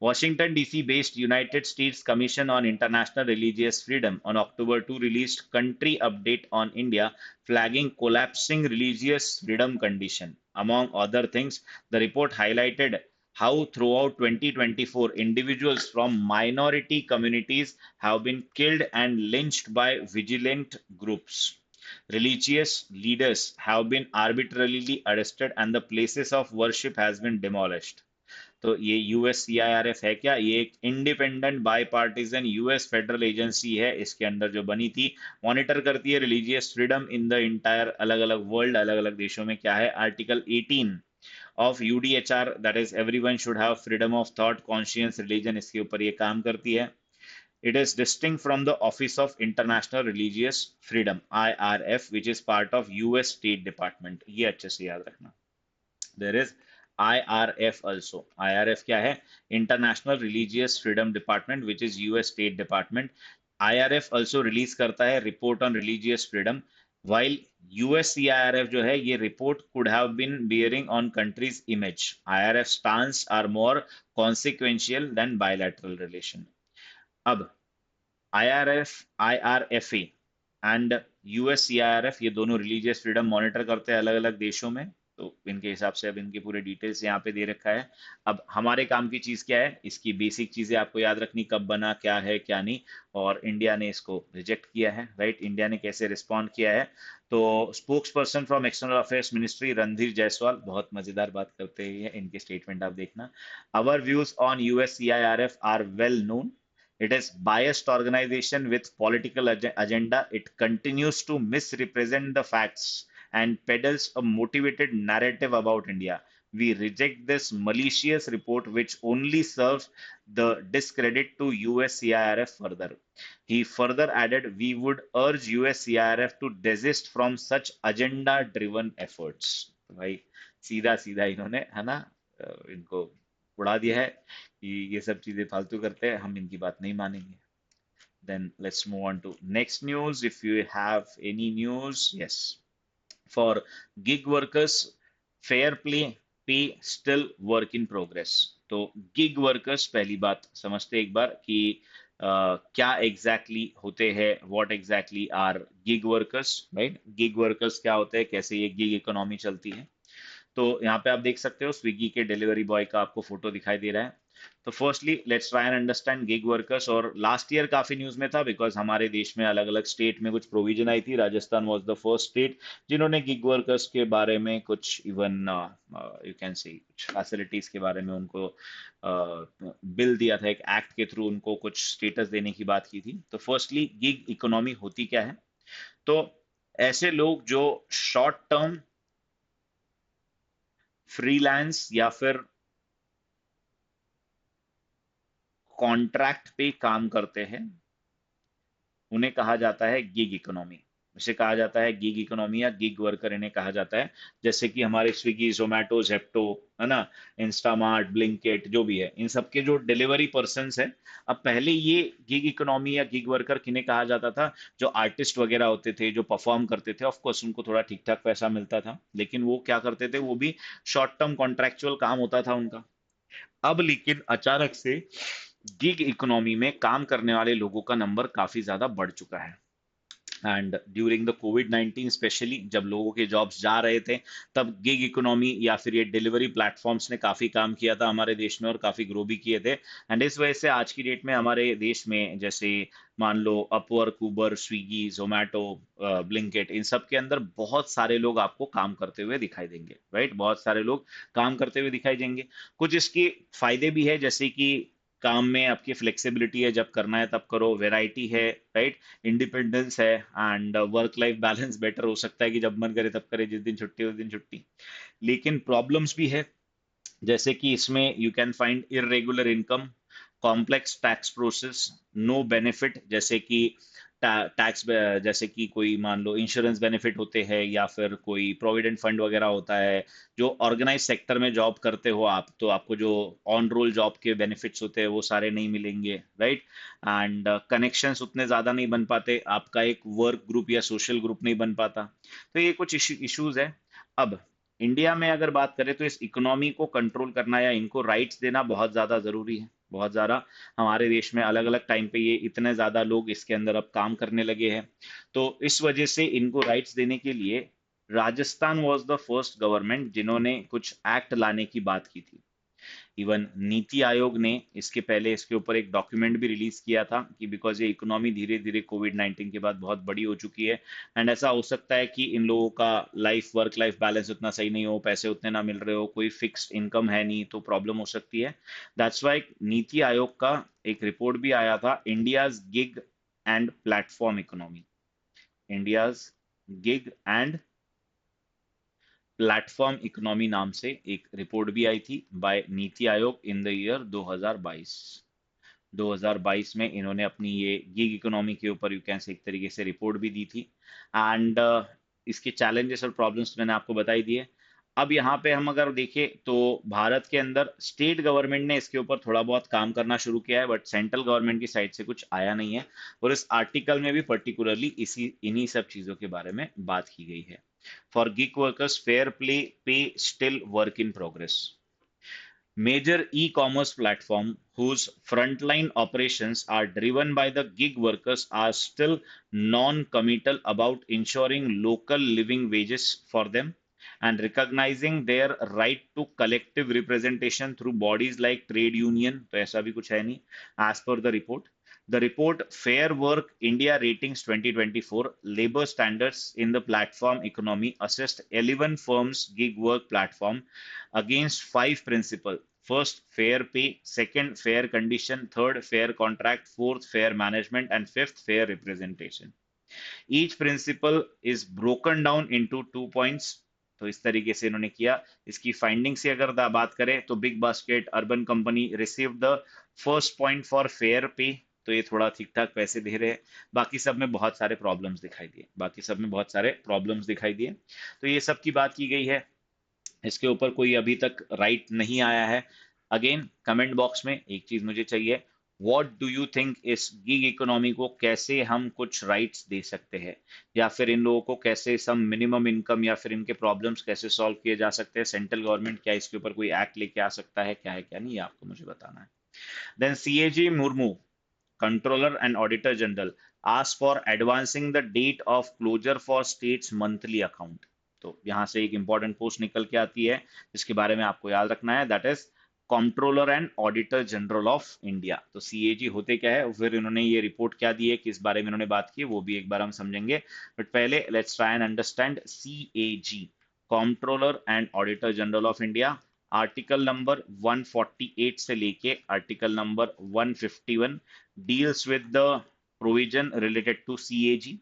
Washington DC based United States Commission on International Religious Freedom on October 2 released country update on India, flagging collapsing religious freedom condition. Among other things, the report highlighted how throughout 2024 individuals from minority communities have been killed and lynched by vigilant groups. Religious leaders have been arbitrarily arrested and the places of worship has been demolished. तो ये USCIRF है क्या, ये एक independent by partisan US federal agency है, इसके अंदर जो बनी थी, मॉनिटर करती है religious freedom in the entire अलग अलग वर्ल्ड, अलग अलग देशों में क्या है। Article 18 of UDHR, that is everyone should have freedom of thought, conscience, religion, इसके ऊपर ये काम करती है। It is distinct from the office of international religious freedom IRF which is part of US state department. ये अच्छे से याद रखना। There is IRF also. IRF क्या है, international religious freedom department which is US state department. IRF also release करता है report on religious freedom, while USCIRF जो है ये report could have been bearing on country's image. IRF stance are more consequential than bilateral relation. अब IRFA and USCIRF ये दोनों religious freedom monitor करते हैं अलग अलग देशों में। तो इनके हिसाब से अब इनकी पूरे डिटेल्स यहाँ पे दे रखा है। अब हमारे काम की चीज क्या है, इसकी बेसिक चीजें आपको याद रखनी, कब बना, क्या है क्या नहीं, और इंडिया ने इसको रिजेक्ट किया है, राइट। इंडिया ने कैसे रिस्पॉन्ड किया है, तो spokesperson from external affairs ministry Randhir Jaiswal बहुत मजेदार बात करते हैं, इनके स्टेटमेंट आप देखना। Our views on USCIRF are well known. It is biased organization with political agenda. It continues to misrepresent the facts and peddles a motivated narrative about India. We reject this malicious report which only serves the discredit to USCIRF further. He further added, we would urge USCIRF to desist from such agenda-driven efforts. भाई सीधा सीधा इन्होंने, है ना, इनको उड़ा दिया है कि ये सब चीजें फालतू करते हैं, हम इनकी बात नहीं मानेंगे। Then let's move on to next news. If you have any news, yes. For gig workers, fair play pay still work in progress. तो गिग वर्कर्स, पहली बात समझते हैं एक बार कि क्या एग्जैक्टली होते हैं, what exactly are gig workers, right? Gig workers क्या होते हैं, कैसे ये गिग इकोनॉमी चलती है। तो यहाँ पे आप देख सकते हो स्विगी के डिलीवरी बॉय का आपको फोटो दिखाई दे रहा है। तो firstly let's try and understand gig workers. और लास्ट ईयर काफी न्यूज में था बिकॉज हमारे देश में अलग अलग स्टेट में कुछ प्रोविजन आई थी। Rajasthan was the first state जिन्होंने गिग वर्कर्स के बारे में कुछ इवन यू कैन से कुछ फैसिलिटीज के बारे में उनको बिल दिया था, एक एक्ट के थ्रू उनको कुछ स्टेटस देने की बात की थी। तो फर्स्टली गिग इकोनॉमी होती क्या है? तो ऐसे लोग जो शॉर्ट टर्म फ्रीलांस या फिर कॉन्ट्रैक्ट पे काम करते हैं, उन्हें कहा जाता है गिग इकोनॉमी। इसे कहा जाता है गिग इकोनॉमी या गिग वर्कर इन्हें कहा जाता है। जैसे कि हमारे स्विगी, जोमेटो, जेप्टो, है ना, इंस्टामार्ट, ब्लिंकिट, जो भी है, इन सब के जो डिलीवरी पर्सन्स है। अब पहले ये गिग इकोनॉमी या गिग वर्कर किन्हें कहा जाता था? जो आर्टिस्ट वगैरह होते थे, जो परफॉर्म करते थे, ऑफ कोर्स उनको थोड़ा ठीक ठाक पैसा मिलता था, लेकिन वो क्या करते थे, वो भी शॉर्ट टर्म कॉन्ट्रेक्चुअल काम होता था उनका। अब लेकिन अचानक से गिग इकोनॉमी में काम करने वाले लोगों का नंबर काफी ज्यादा बढ़ चुका है। And during the Covid 19 specially, जब लोगों के जॉब्स जा रहे थे, तब गिग इकोनॉमी या फिर ये डिलीवरी प्लेटफॉर्म्स ने काफी काम किया था हमारे देश में और काफी ग्रो भी किए थे। एंड इस वजह से आज की डेट में हमारे देश में जैसे मान लो अपवर्क, उबर, स्विगी, जोमेटो, ब्लिंकिट, इन सब के अंदर बहुत सारे लोग आपको काम करते हुए दिखाई देंगे, राइट? बहुत सारे लोग काम करते हुए दिखाई देंगे। कुछ इसके फायदे भी है, जैसे कि काम में आपकी फ्लेक्सिबिलिटी है, जब करना है तब करो, वेराइटी है, राइट? इंडिपेंडेंस है and work life balance better हो सकता है कि जब मन करे तब करे, जिस दिन छुट्टी उस दिन छुट्टी। लेकिन प्रॉब्लम्स भी है, जैसे कि इसमें you can find irregular income, complex tax process, no benefit, जैसे कि टैक्स, जैसे कि कोई मान लो इंश्योरेंस बेनिफिट होते हैं या फिर कोई प्रोविडेंट फंड वगैरह होता है। जो ऑर्गेनाइज सेक्टर में जॉब करते हो आप, तो आपको जो ऑन रोल जॉब के बेनिफिट्स होते हैं वो सारे नहीं मिलेंगे, राइट? एंड कनेक्शंस उतने ज़्यादा नहीं बन पाते, आपका एक वर्क ग्रुप या सोशल ग्रुप नहीं बन पाता। तो ये कुछ इश्यूज है। अब इंडिया में अगर बात करें तो इस इकोनॉमी को कंट्रोल करना या इनको राइट्स देना बहुत ज़्यादा ज़रूरी है, बहुत ज़्यादा। हमारे देश में अलग अलग टाइम पे ये इतने ज़्यादा लोग इसके अंदर अब काम करने लगे हैं, तो इस वजह से इनको राइट्स देने के लिए Rajasthan was the first government जिन्होंने कुछ एक्ट लाने की बात की थी। इवन नीति आयोग ने इसके पहले इसके ऊपर एक डॉक्यूमेंट भी रिलीज किया था कि बिकॉज ये इकोनॉमी धीरे धीरे कोविड 19 के बाद बहुत बड़ी हो चुकी है, एंड ऐसा हो सकता है कि इन लोगों का वर्क लाइफ बैलेंस उतना सही नहीं हो, पैसे उतने ना मिल रहे हो, कोई फिक्स्ड इनकम है नहीं, तो प्रॉब्लम हो सकती है। दैट्स वाई नीति आयोग का एक रिपोर्ट भी आया था, India's gig and platform economy. India's gig and platform economy नाम से एक रिपोर्ट भी आई थी bye NITI Aayog in the year 2022। 2022 में इन्होंने अपनी ये गिग इकोनॉमी के ऊपर यू कैन से एक तरीके से रिपोर्ट भी दी थी। एंड इसके चैलेंजेस और प्रॉब्लम्स मैंने आपको बताई दिए। अब यहाँ पे हम अगर देखें तो भारत के अंदर स्टेट गवर्नमेंट ने इसके ऊपर थोड़ा बहुत काम करना शुरू किया है, बट सेंट्रल गवर्नमेंट की साइड से कुछ आया नहीं है। और इस आर्टिकल में भी पर्टिकुलरली इसी इन्हीं सब चीजों के बारे में बात की गई है। For gig workers, fair play pay still work in progress. Major e-commerce platform whose frontline operations are driven by the gig workers are still non-committal about ensuring local living wages for them and recognizing their right to collective representation through bodies like trade union. तो ऐसा भी कुछ है नहीं, as per the report. The report Fair Work India Ratings 2024 Labor Standards in the Platform Economy assessed 11 firms gig work platform against five principles. First, fair pay; second, fair condition; third, fair contract; fourth, fair management; and fifth, fair representation. Each principle is broken down into 2 points. तो इस तरीके से इन्होंने किया। इसकी finding से अगर बात करें तो big basket, urban company receive the first point for fair पे। तो ये थोड़ा ठीक ठाक पैसे दे रहे हैं। बाकी सब में बहुत सारे प्रॉब्लम्स दिखाई दिए, बाकी सब में बहुत सारे प्रॉब्लम्स दिखाई दिए। तो ये सब की बात की गई है। इसके ऊपर कोई अभी तक राइट नहीं आया है। अगेन कमेंट बॉक्स में एक चीज मुझे चाहिए, व्हाट डू यू थिंक इस गिग इकोनॉमी को कैसे हम कुछ राइट्स दे सकते हैं, या फिर इन लोगों को कैसे सम मिनिमम इनकम या फिर इनके प्रॉब्लम्स कैसे सॉल्व किए जा सकते हैं, सेंट्रल गवर्नमेंट क्या इसके ऊपर कोई एक्ट लेके आ सकता है, क्या है क्या नहीं, ये आपको मुझे बताना है। Then CAG Murmu, controller and auditor general, ask for advancing the date of closure for states monthly account. तो यहां से एक इंपॉर्टेंट पोस्ट निकल के आती है जिसके बारे में आपको याद रखना है, that is controller and auditor general of India. तो सीएजी होते क्या है, फिर इन्होंने ये रिपोर्ट क्या दी है, किस बारे में इन्होंने बात की है, वो भी एक बार हम समझेंगे। बट पहले let's try and understand CAG, controller and auditor general of India. Article number 148 से लेके article number 151 deals with the provision related to CAG.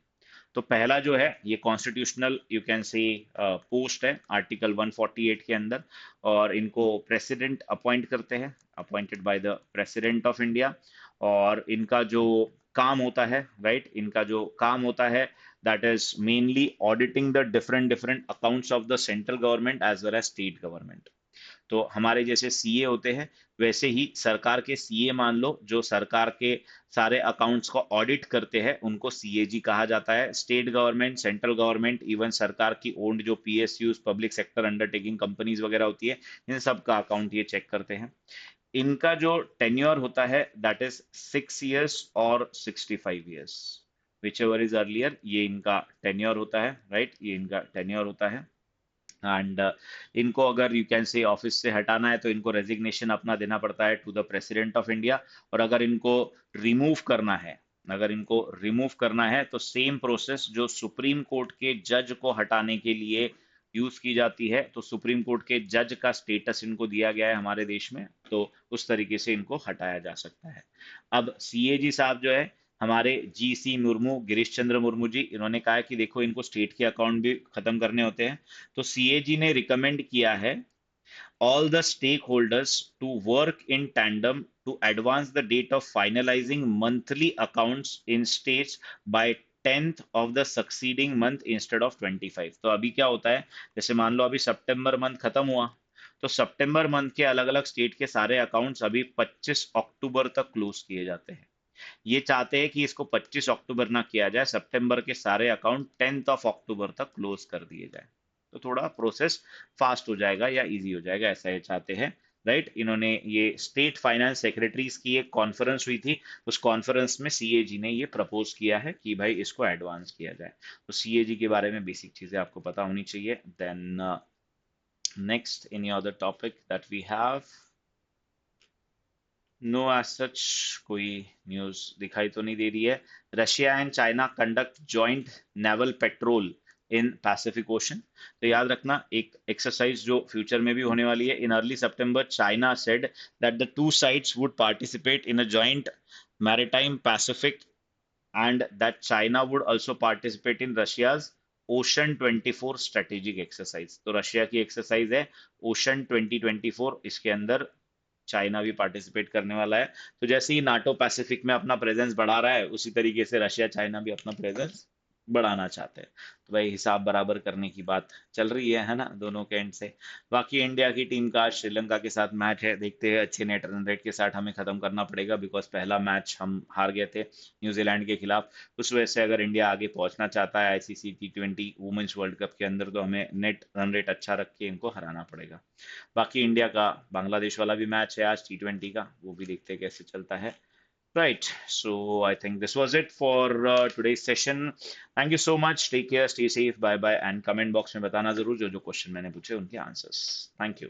तो पहला जो है ये constitutional you can say post है आर्टिकल 148 के अंदर, और इनको प्रेसिडेंट अपॉइंट करते हैं, appointed by the president of India. और इनका जो काम होता है, राइट, इनका जो काम होता है that is mainly auditing the different different accounts of the central government as well as state government. तो हमारे जैसे सीए होते हैं वैसे ही सरकार के सीए मान लो, जो सरकार के सारे अकाउंट्स को ऑडिट करते हैं उनको सीएजी कहा जाता है। State government, central government, even सरकार की ओन्ड जो PSUs, public sector undertaking companies वगैरह होती है, इन सब का अकाउंट ये चेक करते हैं। इनका जो टेन्योर होता है दैट इज 6 years और 65 years, which ever is earlier, ये इनका टेन्योर होता है, राइट, ये इनका टेन्योर होता है। एंड इनको अगर यू कैन से ऑफिस से हटाना है तो इनको रेजिग्नेशन अपना देना पड़ता है to the president of India. और अगर इनको रिमूव करना है, अगर इनको रिमूव करना है तो सेम प्रोसेस जो सुप्रीम कोर्ट के जज को हटाने के लिए यूज की जाती है, तो सुप्रीम कोर्ट के जज का स्टेटस इनको दिया गया है हमारे देश में, तो उस तरीके से इनको हटाया जा सकता है। अब सीएजी साहब जो है हमारे जी सी मुर्मू, गिरीश चंद्र मुर्मू जी, इन्होंने कहा है कि देखो इनको स्टेट के अकाउंट भी खत्म करने होते हैं। तो सीएजी ने रिकमेंड किया है all the stakeholders to work in tandem to advance the date of finalizing monthly accounts in states by 10th of the succeeding month instead of 25। तो अभी क्या होता है, जैसे मान लो अभी सितंबर मंथ खत्म हुआ, तो सितंबर मंथ के अलग अलग स्टेट के सारे अकाउंट्स अभी 25 अक्टूबर तक क्लोज किए जाते हैं। ये चाहते हैं कि इसको 25 अक्टूबर ना किया जाए, सितंबर के सारे अकाउंट 10th ऑफ अक्टूबर तक क्लोज कर दिए जाए, तो थोड़ा प्रोसेस फास्ट हो जाएगा या इजी हो जाएगा, ऐसा ये चाहते हैं, राइट। इन्होंने ये स्टेट फाइनेंस सेक्रेटरीज की एक कॉन्फ्रेंस हुई थी, उस कॉन्फ्रेंस में सीएजी ने ये प्रपोज किया है कि भाई इसको एडवांस किया जाए। तो सीएजी के बारे में बेसिक चीजें आपको पता होनी चाहिए। Then next any other topic that we have, no as such कोई न्यूज दिखाई तो नहीं दे रही है। Russia and China conduct joint naval patrol in Pacific Ocean. तो याद रखना एक एक्सरसाइज जो फ्यूचर में भी होने वाली है। In early September China said that the two sides would participate in a joint maritime Pacific and that China would also participate in Russia's ocean 24 strategic exercise. तो रशिया की एक्सरसाइज है ocean 2024, इसके अंदर चाइना भी participate करने वाला है। तो जैसे ही नाटो पैसिफिक में अपना प्रेजेंस बढ़ा रहा है, उसी तरीके से रशिया चाइना भी अपना प्रेजेंस बढ़ाना चाहते हैं। तो भाई हिसाब बराबर करने की बात चल रही है ना, दोनों के एंड से। बाकी इंडिया की टीम का आज श्रीलंका के साथ मैच है, देखते हैं, अच्छे नेट रन रेट के साथ हमें खत्म करना पड़ेगा, बिकॉज पहला मैच हम हार गए थे न्यूजीलैंड के खिलाफ। उस वजह से अगर इंडिया आगे पहुंचना चाहता है ICC T20 women's world cup के अंदर, तो हमें नेट रन रेट अच्छा रख के इनको हराना पड़ेगा। बाकी इंडिया का बांग्लादेश वाला भी मैच है आज T20 का, वो भी देखते हैं कैसे चलता है। Right. So I think this was it for today's session. Thank you so much. Take care, stay safe, bye bye, and comment box में बताना जरूर जो जो क्वेश्चन मैंने पूछे उनके आंसर्स। Thank you.